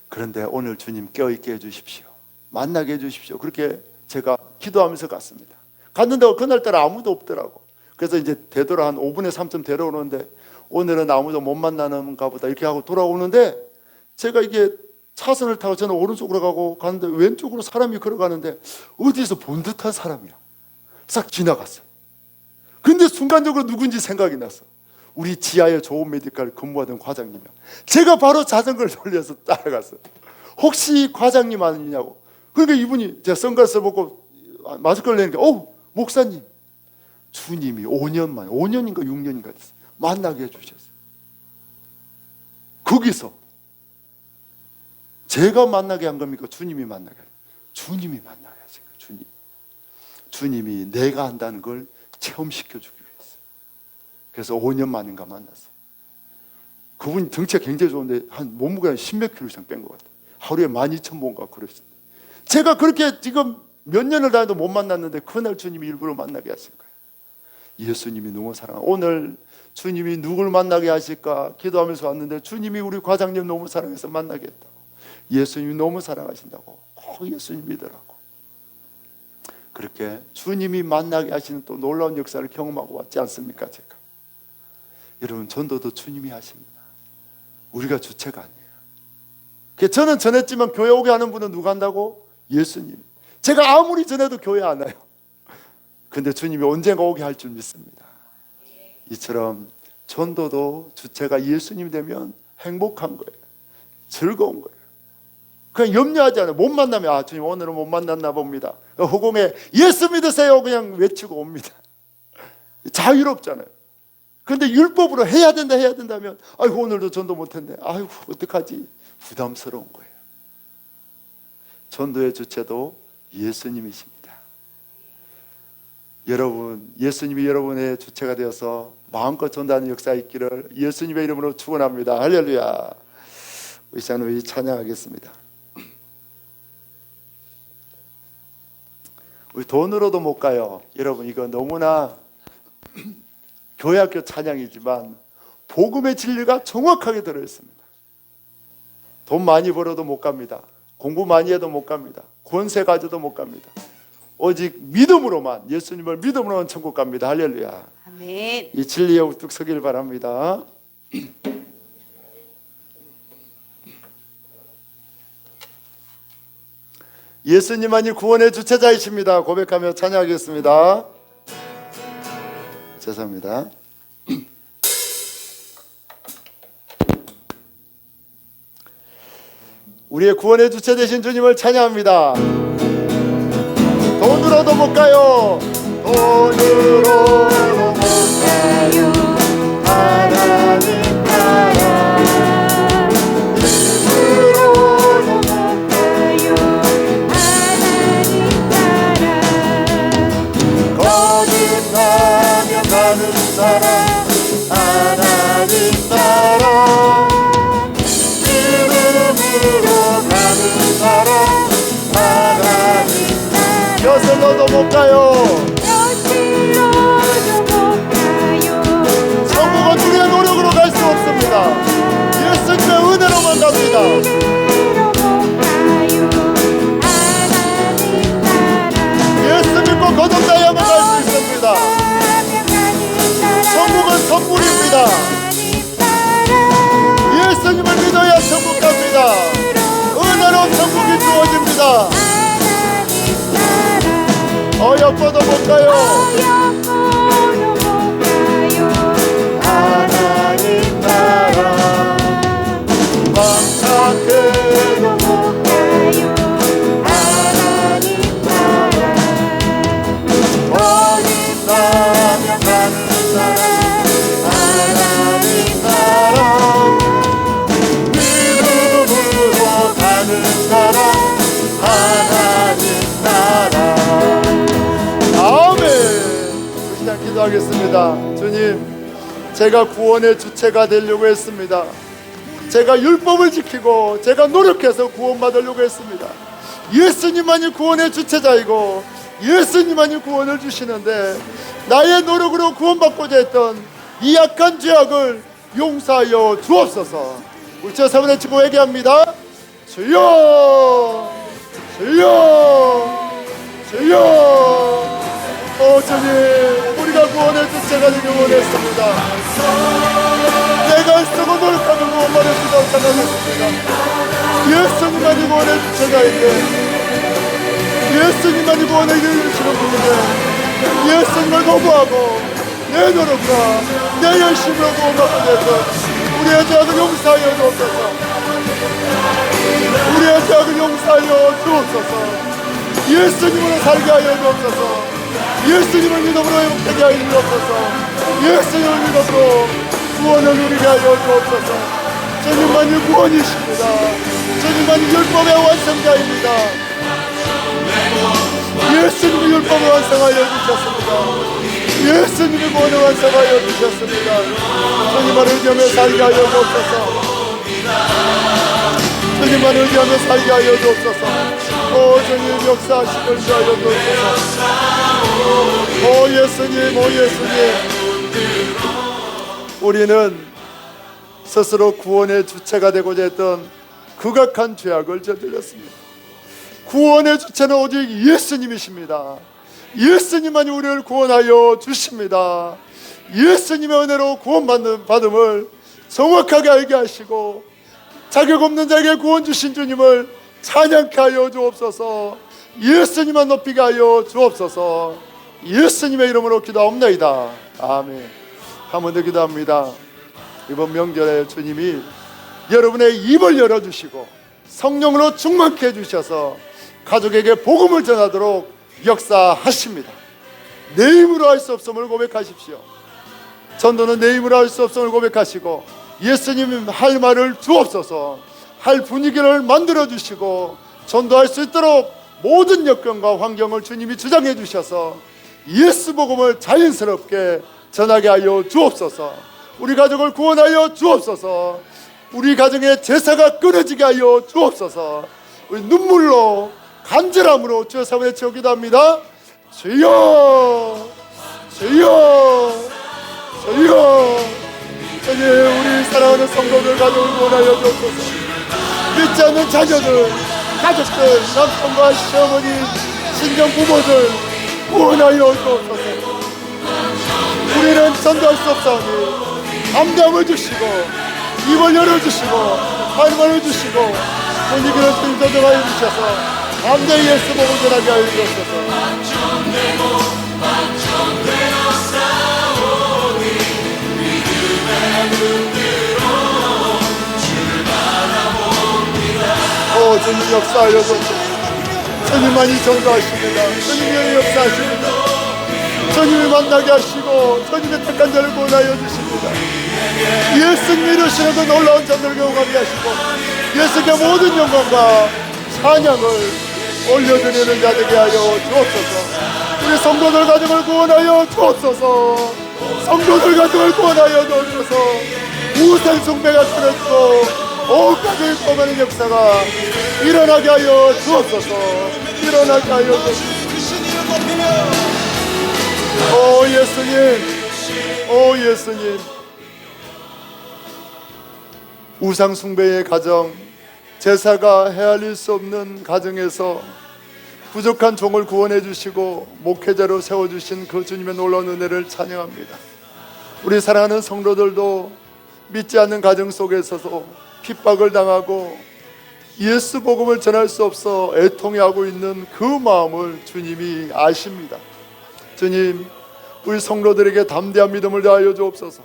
그런데 오늘 주님 깨어있게 해주십시오. 만나게 해주십시오. 그렇게 제가 기도하면서 갔습니다. 갔는데 그날따라 아무도 없더라고. 그래서 이제 되돌아 한 5분에 3점 데려오는데 오늘은 아무도 못 만나는가 보다 이렇게 하고 돌아오는데 제가 이게 차선을 타고 저는 오른쪽으로 가고 가는데 왼쪽으로 사람이 걸어가는데 어디서 본 듯한 사람이야. 싹 지나갔어요. 근데 순간적으로 누군지 생각이 났어. 우리 지하에 좋은 메디칼 근무하던 과장님이야. 제가 바로 자전거를 돌려서 따라갔어요. 혹시 과장님 아니냐고. 그러니까 이분이 제가 선글라스 벗고 마스크를 내니까 목사님, 주님이 5년인가 6년인가 됐어요. 만나게 해주셨어요. 거기서 제가 만나게 한 겁니까? 주님이 만나게 한 겁니까? 주님이 만나게 하신 거예요. 주님이 내가 한다는 걸 체험시켜주기 위해서. 그래서 5년 만인가 만났어요. 그분이 덩치가 굉장히 좋은데 한 몸무게 한 10몇 킬로 이상 뺀 것 같아요. 하루에 12,000보인가 그랬어요. 제가 그렇게 지금 몇 년을 다녀도 못 만났는데 그날 주님이 일부러 만나게 하신 거예요. 예수님이 너무 사랑하고 오늘 주님이 누굴 만나게 하실까 기도하면서 왔는데 주님이 우리 과장님 너무 사랑해서 만나게 했다고. 예수님이 너무 사랑하신다고 꼭 예수님 믿으라고. 그렇게 주님이 만나게 하시는 또 놀라운 역사를 경험하고 왔지 않습니까? 제가 여러분, 전도도 주님이 하십니다. 우리가 주체가 아니에요. 저는 전했지만 교회 오게 하는 분은 누가 한다고? 예수님. 제가 아무리 전해도 교회 안 와요. 근데 주님이 언젠가 오게 할 줄 믿습니다. 이처럼 전도도 주체가 예수님이 되면 행복한 거예요. 즐거운 거예요. 그냥 염려하지 않아요. 못 만나면 주님 오늘은 못 만났나 봅니다. 허공에 예수 믿으세요 그냥 외치고 옵니다. 자유롭잖아요. 근데 율법으로 해야 된다 하면 아이고 오늘도 전도 못했네. 아이고 어떡하지? 부담스러운 거예요. 전도의 주체도 예수님이십니다. 여러분, 예수님이 여러분의 주체가 되어서 마음껏 전도하는 역사 있기를 예수님의 이름으로 축원합니다. 할렐루야. 우리 시간을 찬양하겠습니다. 우리 돈으로도 못 가요. 여러분, 이거 너무나 교회학교 찬양이지만 복음의 진리가 정확하게 들어있습니다. 돈 많이 벌어도 못 갑니다. 공부 많이 해도 못 갑니다. 권세 가져도 못 갑니다. 오직 믿음으로만, 예수님을 믿음으로만 천국 갑니다. 할렐루야. 아멘. 이 진리에 우뚝 서길 바랍니다. 예수님만이 구원의 주체자이십니다. 고백하며 찬양하겠습니다. 죄송합니다. 우리의 구원의 주체 되신 주님을 찬양합니다. 돈으로도 못 가요. 돈으로도 못 가요. 하나님 나라. 힘으로도 못 가요. 하나님 나라. 거듭나며 가는 사람. 하나님 나라. 믿음으로 가는 사람. 하나님 나라. 벼슬로도 못 가요. 천국은 우리의 노력으로 갈 수 없습니다. 예수님의 은혜로만 갑니다. 예수 믿고 거듭나야만 갈 수 있습니다. 천국은 선물입니다. 예수님을 믿어야 천국 갑니다. 은혜로 천국이 주어집니다. 어여뻐도 못 가요. 하나님 나라. 맘착해도 못 가요. 하나님 나라. 거듭나며 가는 사람. 하나님 나라. 믿음으로 가는 사람. 하나님 나라. 아멘. 그 시간 기도하겠습니다. 주님, 제가 구원의 주체가 되려고 했습니다. 제가 율법을 지키고 제가 노력해서 구원받으려고 했습니다. 예수님만이 구원의 주체자이고 예수님만이 구원을 주시는데 나의 노력으로 구원받고자 했던 이 약한 죄악을 용서하여 주옵소서. 우리 저 세번에 치고 얘기합니다. 주여, 주여, 주여. 주님, 우리가 구원의 주체가 되기 원했습니다. 내가 쓰고 노력하면 구원받을 수가 생각했습니다. 예수님만이 구원의 주체자인데, 예수님만이 구원을 이루시는 분인데, 예수님을 거부하고 내 노력과 내 열심으로 구원받고 됐던 우리의 죄악을 용서하여 주옵소서. 우리의 죄악을 용서하여 주옵소서. 예수님으로 살게 하여 주옵소서. 예수님을 믿음으로 회복되게 하여 주옵소서. 예수님을 믿음으로 구원을 누리게 하여 주옵소서. 주님만이 구원이십니다. 주님만이 율법의 완성자입니다. 예수님이 율법을 완성하여 주셨습니다. 예수님이 구원을 완성하여 주셨습니다. 주님만 의지하며 살게 하여 주옵소서. 주님만 의지하며 살게 하여 주옵소서. 주님 역사하시길 하여 주옵소서. 예수님, 예수님, 우리는 스스로 구원의 주체가 되고자 했던 극악한 죄악을 저질렀습니다. 구원의 주체는 오직 예수님이십니다. 예수님만이 우리를 구원하여 주십니다. 예수님의 은혜로 구원받음을 정확하게 알게 하시고 자격 없는 자에게 구원 주신 주님을 찬양케 하여 주옵소서. 예수님만 높이게 하여 주옵소서. 예수님의 이름으로 기도하옵나이다. 아멘. 한 번 더 기도합니다. 이번 명절에 주님이 여러분의 입을 열어주시고 성령으로 충만케 해주셔서 가족에게 복음을 전하도록 역사하십니다. 내 힘으로 할 수 없음을 고백하십시오. 전도는 내 힘으로 할 수 없음을 고백하시고 예수님 할 말을 주옵소서. 할 분위기를 만들어 주시고 전도할 수 있도록 모든 여건과 환경을 주님이 주장해 주셔서 예수 복음을 자연스럽게 전하게 하여 주옵소서. 우리 가족을 구원하여 주옵소서. 우리 가정의 제사가 끊어지게 하여 주옵소서. 우리 눈물로 간절함으로 주여 사모에 채워 기도합니다. 주여 주여 주여. 주님, 우리 사랑하는 성도들 가족을 구원하여 주옵소서. 믿지 않는 자녀들, 가족들, 남편과 시어머니, 친정 부모들 구원하여 주옵소서. 우리는 전도할 수 없사오니 담대함을 주시고 입을 열어주시고 말씀을 주시고 분위기를 전정하여 주셔서 담대히 예수 복음을 전하게 하여 주옵소서. 주님 역사하여 주옵소서. 주님만이 전도하십니다. 주님이 역사하십니다. 주님을 만나게 하시고 주님의 택한 자를 구원하여 주십니다. 예수님 이루시는 놀라운 자들 경험하게 하시고 예수님의 모든 영광과 찬양을 올려드리는 자 되게 하여 주옵소서. 우리 성도들 가정을 구원하여 주옵소서. 성도들 가정을 구원하여 주옵소서. 우상 숭배가 끊어지고 온 가정을 뽑아내는 역사가 일어나게 하여 주옵소서. 일어나게 하여 주옵소서. 오 예수님, 오 예수님. 우상 숭배의 가정, 제사가 헤아릴 수 없는 가정에서 부족한 종을 구원해 주시고 목회자로 세워주신 그 주님의 놀라운 은혜를 찬양합니다. 우리 사랑하는 성도들도 믿지 않는 가정 속에서도 핍박을 당하고 예수 복음을 전할 수 없어 애통해하고 있는 그 마음을 주님이 아십니다. 주님, 우리 성도들에게 담대한 믿음을 다하여 주옵소서.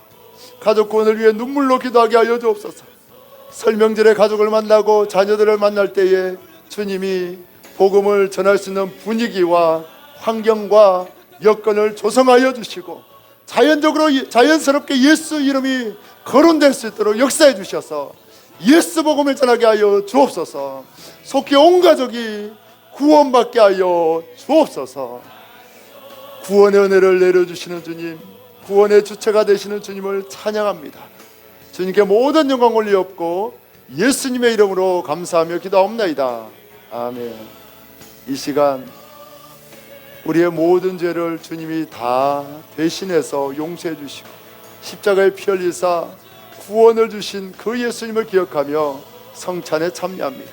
가족 구원을 위해 눈물로 기도하게 하여 주옵소서. 설명절에 가족을 만나고 자녀들을 만날 때에 주님이 복음을 전할 수 있는 분위기와 환경과 여건을 조성하여 주시고 자연스럽게 예수 이름이 거론될 수 있도록 역사해 주셔서 예수 복음을 전하게 하여 주옵소서. 속히 온 가족이 구원받게 하여 주옵소서. 구원의 은혜를 내려주시는 주님, 구원의 주체가 되시는 주님을 찬양합니다. 주님께 모든 영광 올리옵고 예수님의 이름으로 감사하며 기도하옵나이다. 아멘. 이 시간 우리의 모든 죄를 주님이 다 대신해서 용서해 주시고 십자가에 피 흘리사 구원을 주신 그 예수님을 기억하며 성찬에 참여합니다.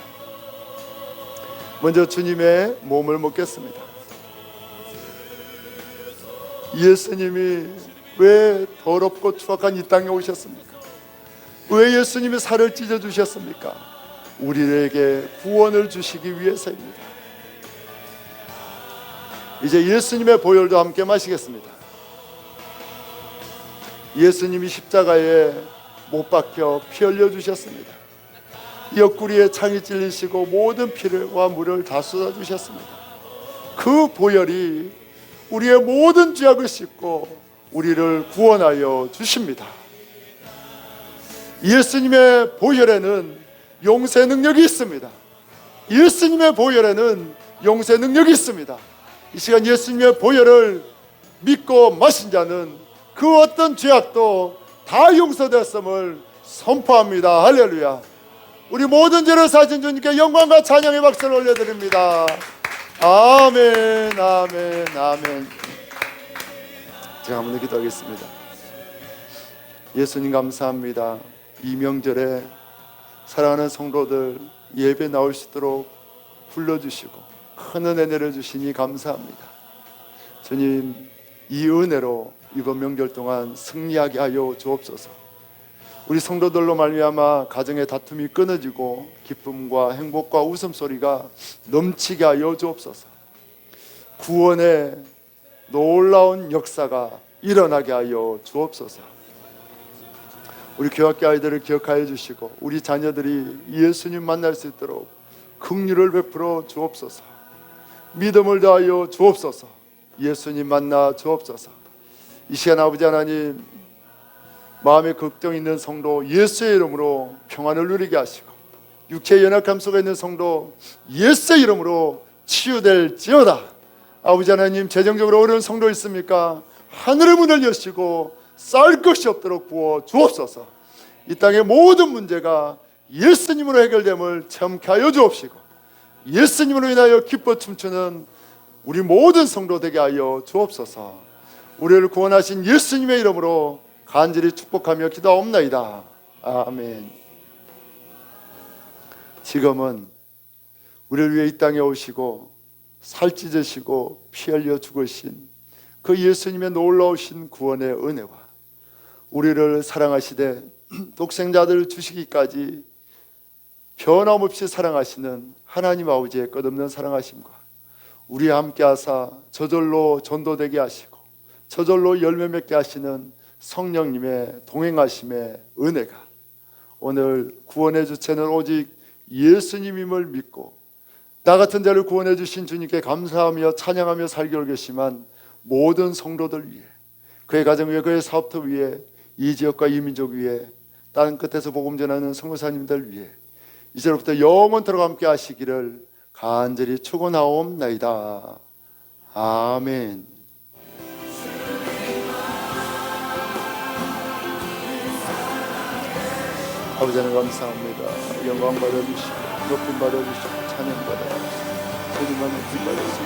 먼저 주님의 몸을 먹겠습니다. 예수님이 왜 더럽고 추악한 이 땅에 오셨습니까? 왜 예수님이 살을 찢어 주셨습니까? 우리에게 구원을 주시기 위해서입니다. 이제 예수님의 보혈도 함께 마시겠습니다. 예수님이 십자가에 못 박혀 피 흘려 주셨습니다. 옆구리에 창이 찔리시고 모든 피와 물을 다 쏟아 주셨습니다. 그 보혈이 우리의 모든 죄악을 씻고 우리를 구원하여 주십니다. 예수님의 보혈에는 용서의 능력이 있습니다. 예수님의 보혈에는 용서의 능력이 있습니다. 이 시간 예수님의 보혈을 믿고 마신 자는 그 어떤 죄악도 다 용서되었음을 선포합니다. 할렐루야. 우리 모든 죄를 사신 주님께 영광과 찬양의 박수를 올려드립니다. 아멘, 아멘, 아멘. 제가 한번 기도하겠습니다. 예수님 감사합니다. 이 명절에 사랑하는 성도들 예배 나올 수 있도록 불러주시고 큰 은혜 내려주시니 감사합니다. 주님, 이 은혜로 이번 명절 동안 승리하게 하여 주옵소서. 우리 성도들로 말미암아 가정의 다툼이 끊어지고 기쁨과 행복과 웃음소리가 넘치게 하여 주옵소서. 구원의 놀라운 역사가 일어나게 하여 주옵소서. 우리 교학교 아이들을 기억하여 주시고 우리 자녀들이 예수님 만날 수 있도록 긍휼을 베풀어 주옵소서. 믿음을 다하여 주옵소서. 예수님 만나 주옵소서. 이 시간 아버지 하나님, 마음에 걱정 있는 성도 예수의 이름으로 평안을 누리게 하시고, 육체의 연약함 속에 있는 성도 예수의 이름으로 치유될지어다. 아버지 하나님, 재정적으로 어려운 성도 있습니까? 하늘의 문을 여시고 쌀 것이 없도록 부어 주옵소서. 이 땅의 모든 문제가 예수님으로 해결됨을 체험케 하여 주옵시고, 예수님으로 인하여 기뻐 춤추는 우리 모든 성도 되게 하여 주옵소서. 우리를 구원하신 예수님의 이름으로 간절히 축복하며 기도하옵나이다. 아멘. 지금은 우리를 위해 이 땅에 오시고 살찌으시고 피 흘려 죽으신 그 예수님의 놀라우신 구원의 은혜와 우리를 사랑하시되 독생자들을 주시기까지 변함없이 사랑하시는 하나님 아버지의 끝없는 사랑하심과 우리와 함께 하사 저절로 전도되게 하시고 저절로 열매 맺게 하시는 성령님의 동행하심의 은혜가 오늘 구원의 주체는 오직 예수님임을 믿고 나 같은 자를 구원해 주신 주님께 감사하며 찬양하며 살기로 결심한 모든 성도들 위해, 그의 가정 위에, 그의 사업터 위에, 이 지역과 이 민족 위에, 땅 끝에서 복음 전하는 선교사님들 위해 이제로부터 영원토록 함께 하시기를 간절히 축원하옵나이다. 아멘. 아버지 하나님 감사합니다. 영광 받아주시고 높임 받아주시고 찬양 받아주시고 주님만 높임 받아주시고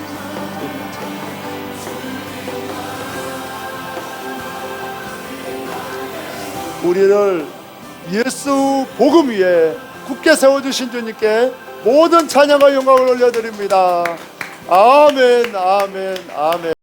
주님 찬양. 우리를 예수 복음 위에 굳게 세워주신 주님께 모든 찬양과 영광을 올려드립니다. 아멘, 아멘, 아멘.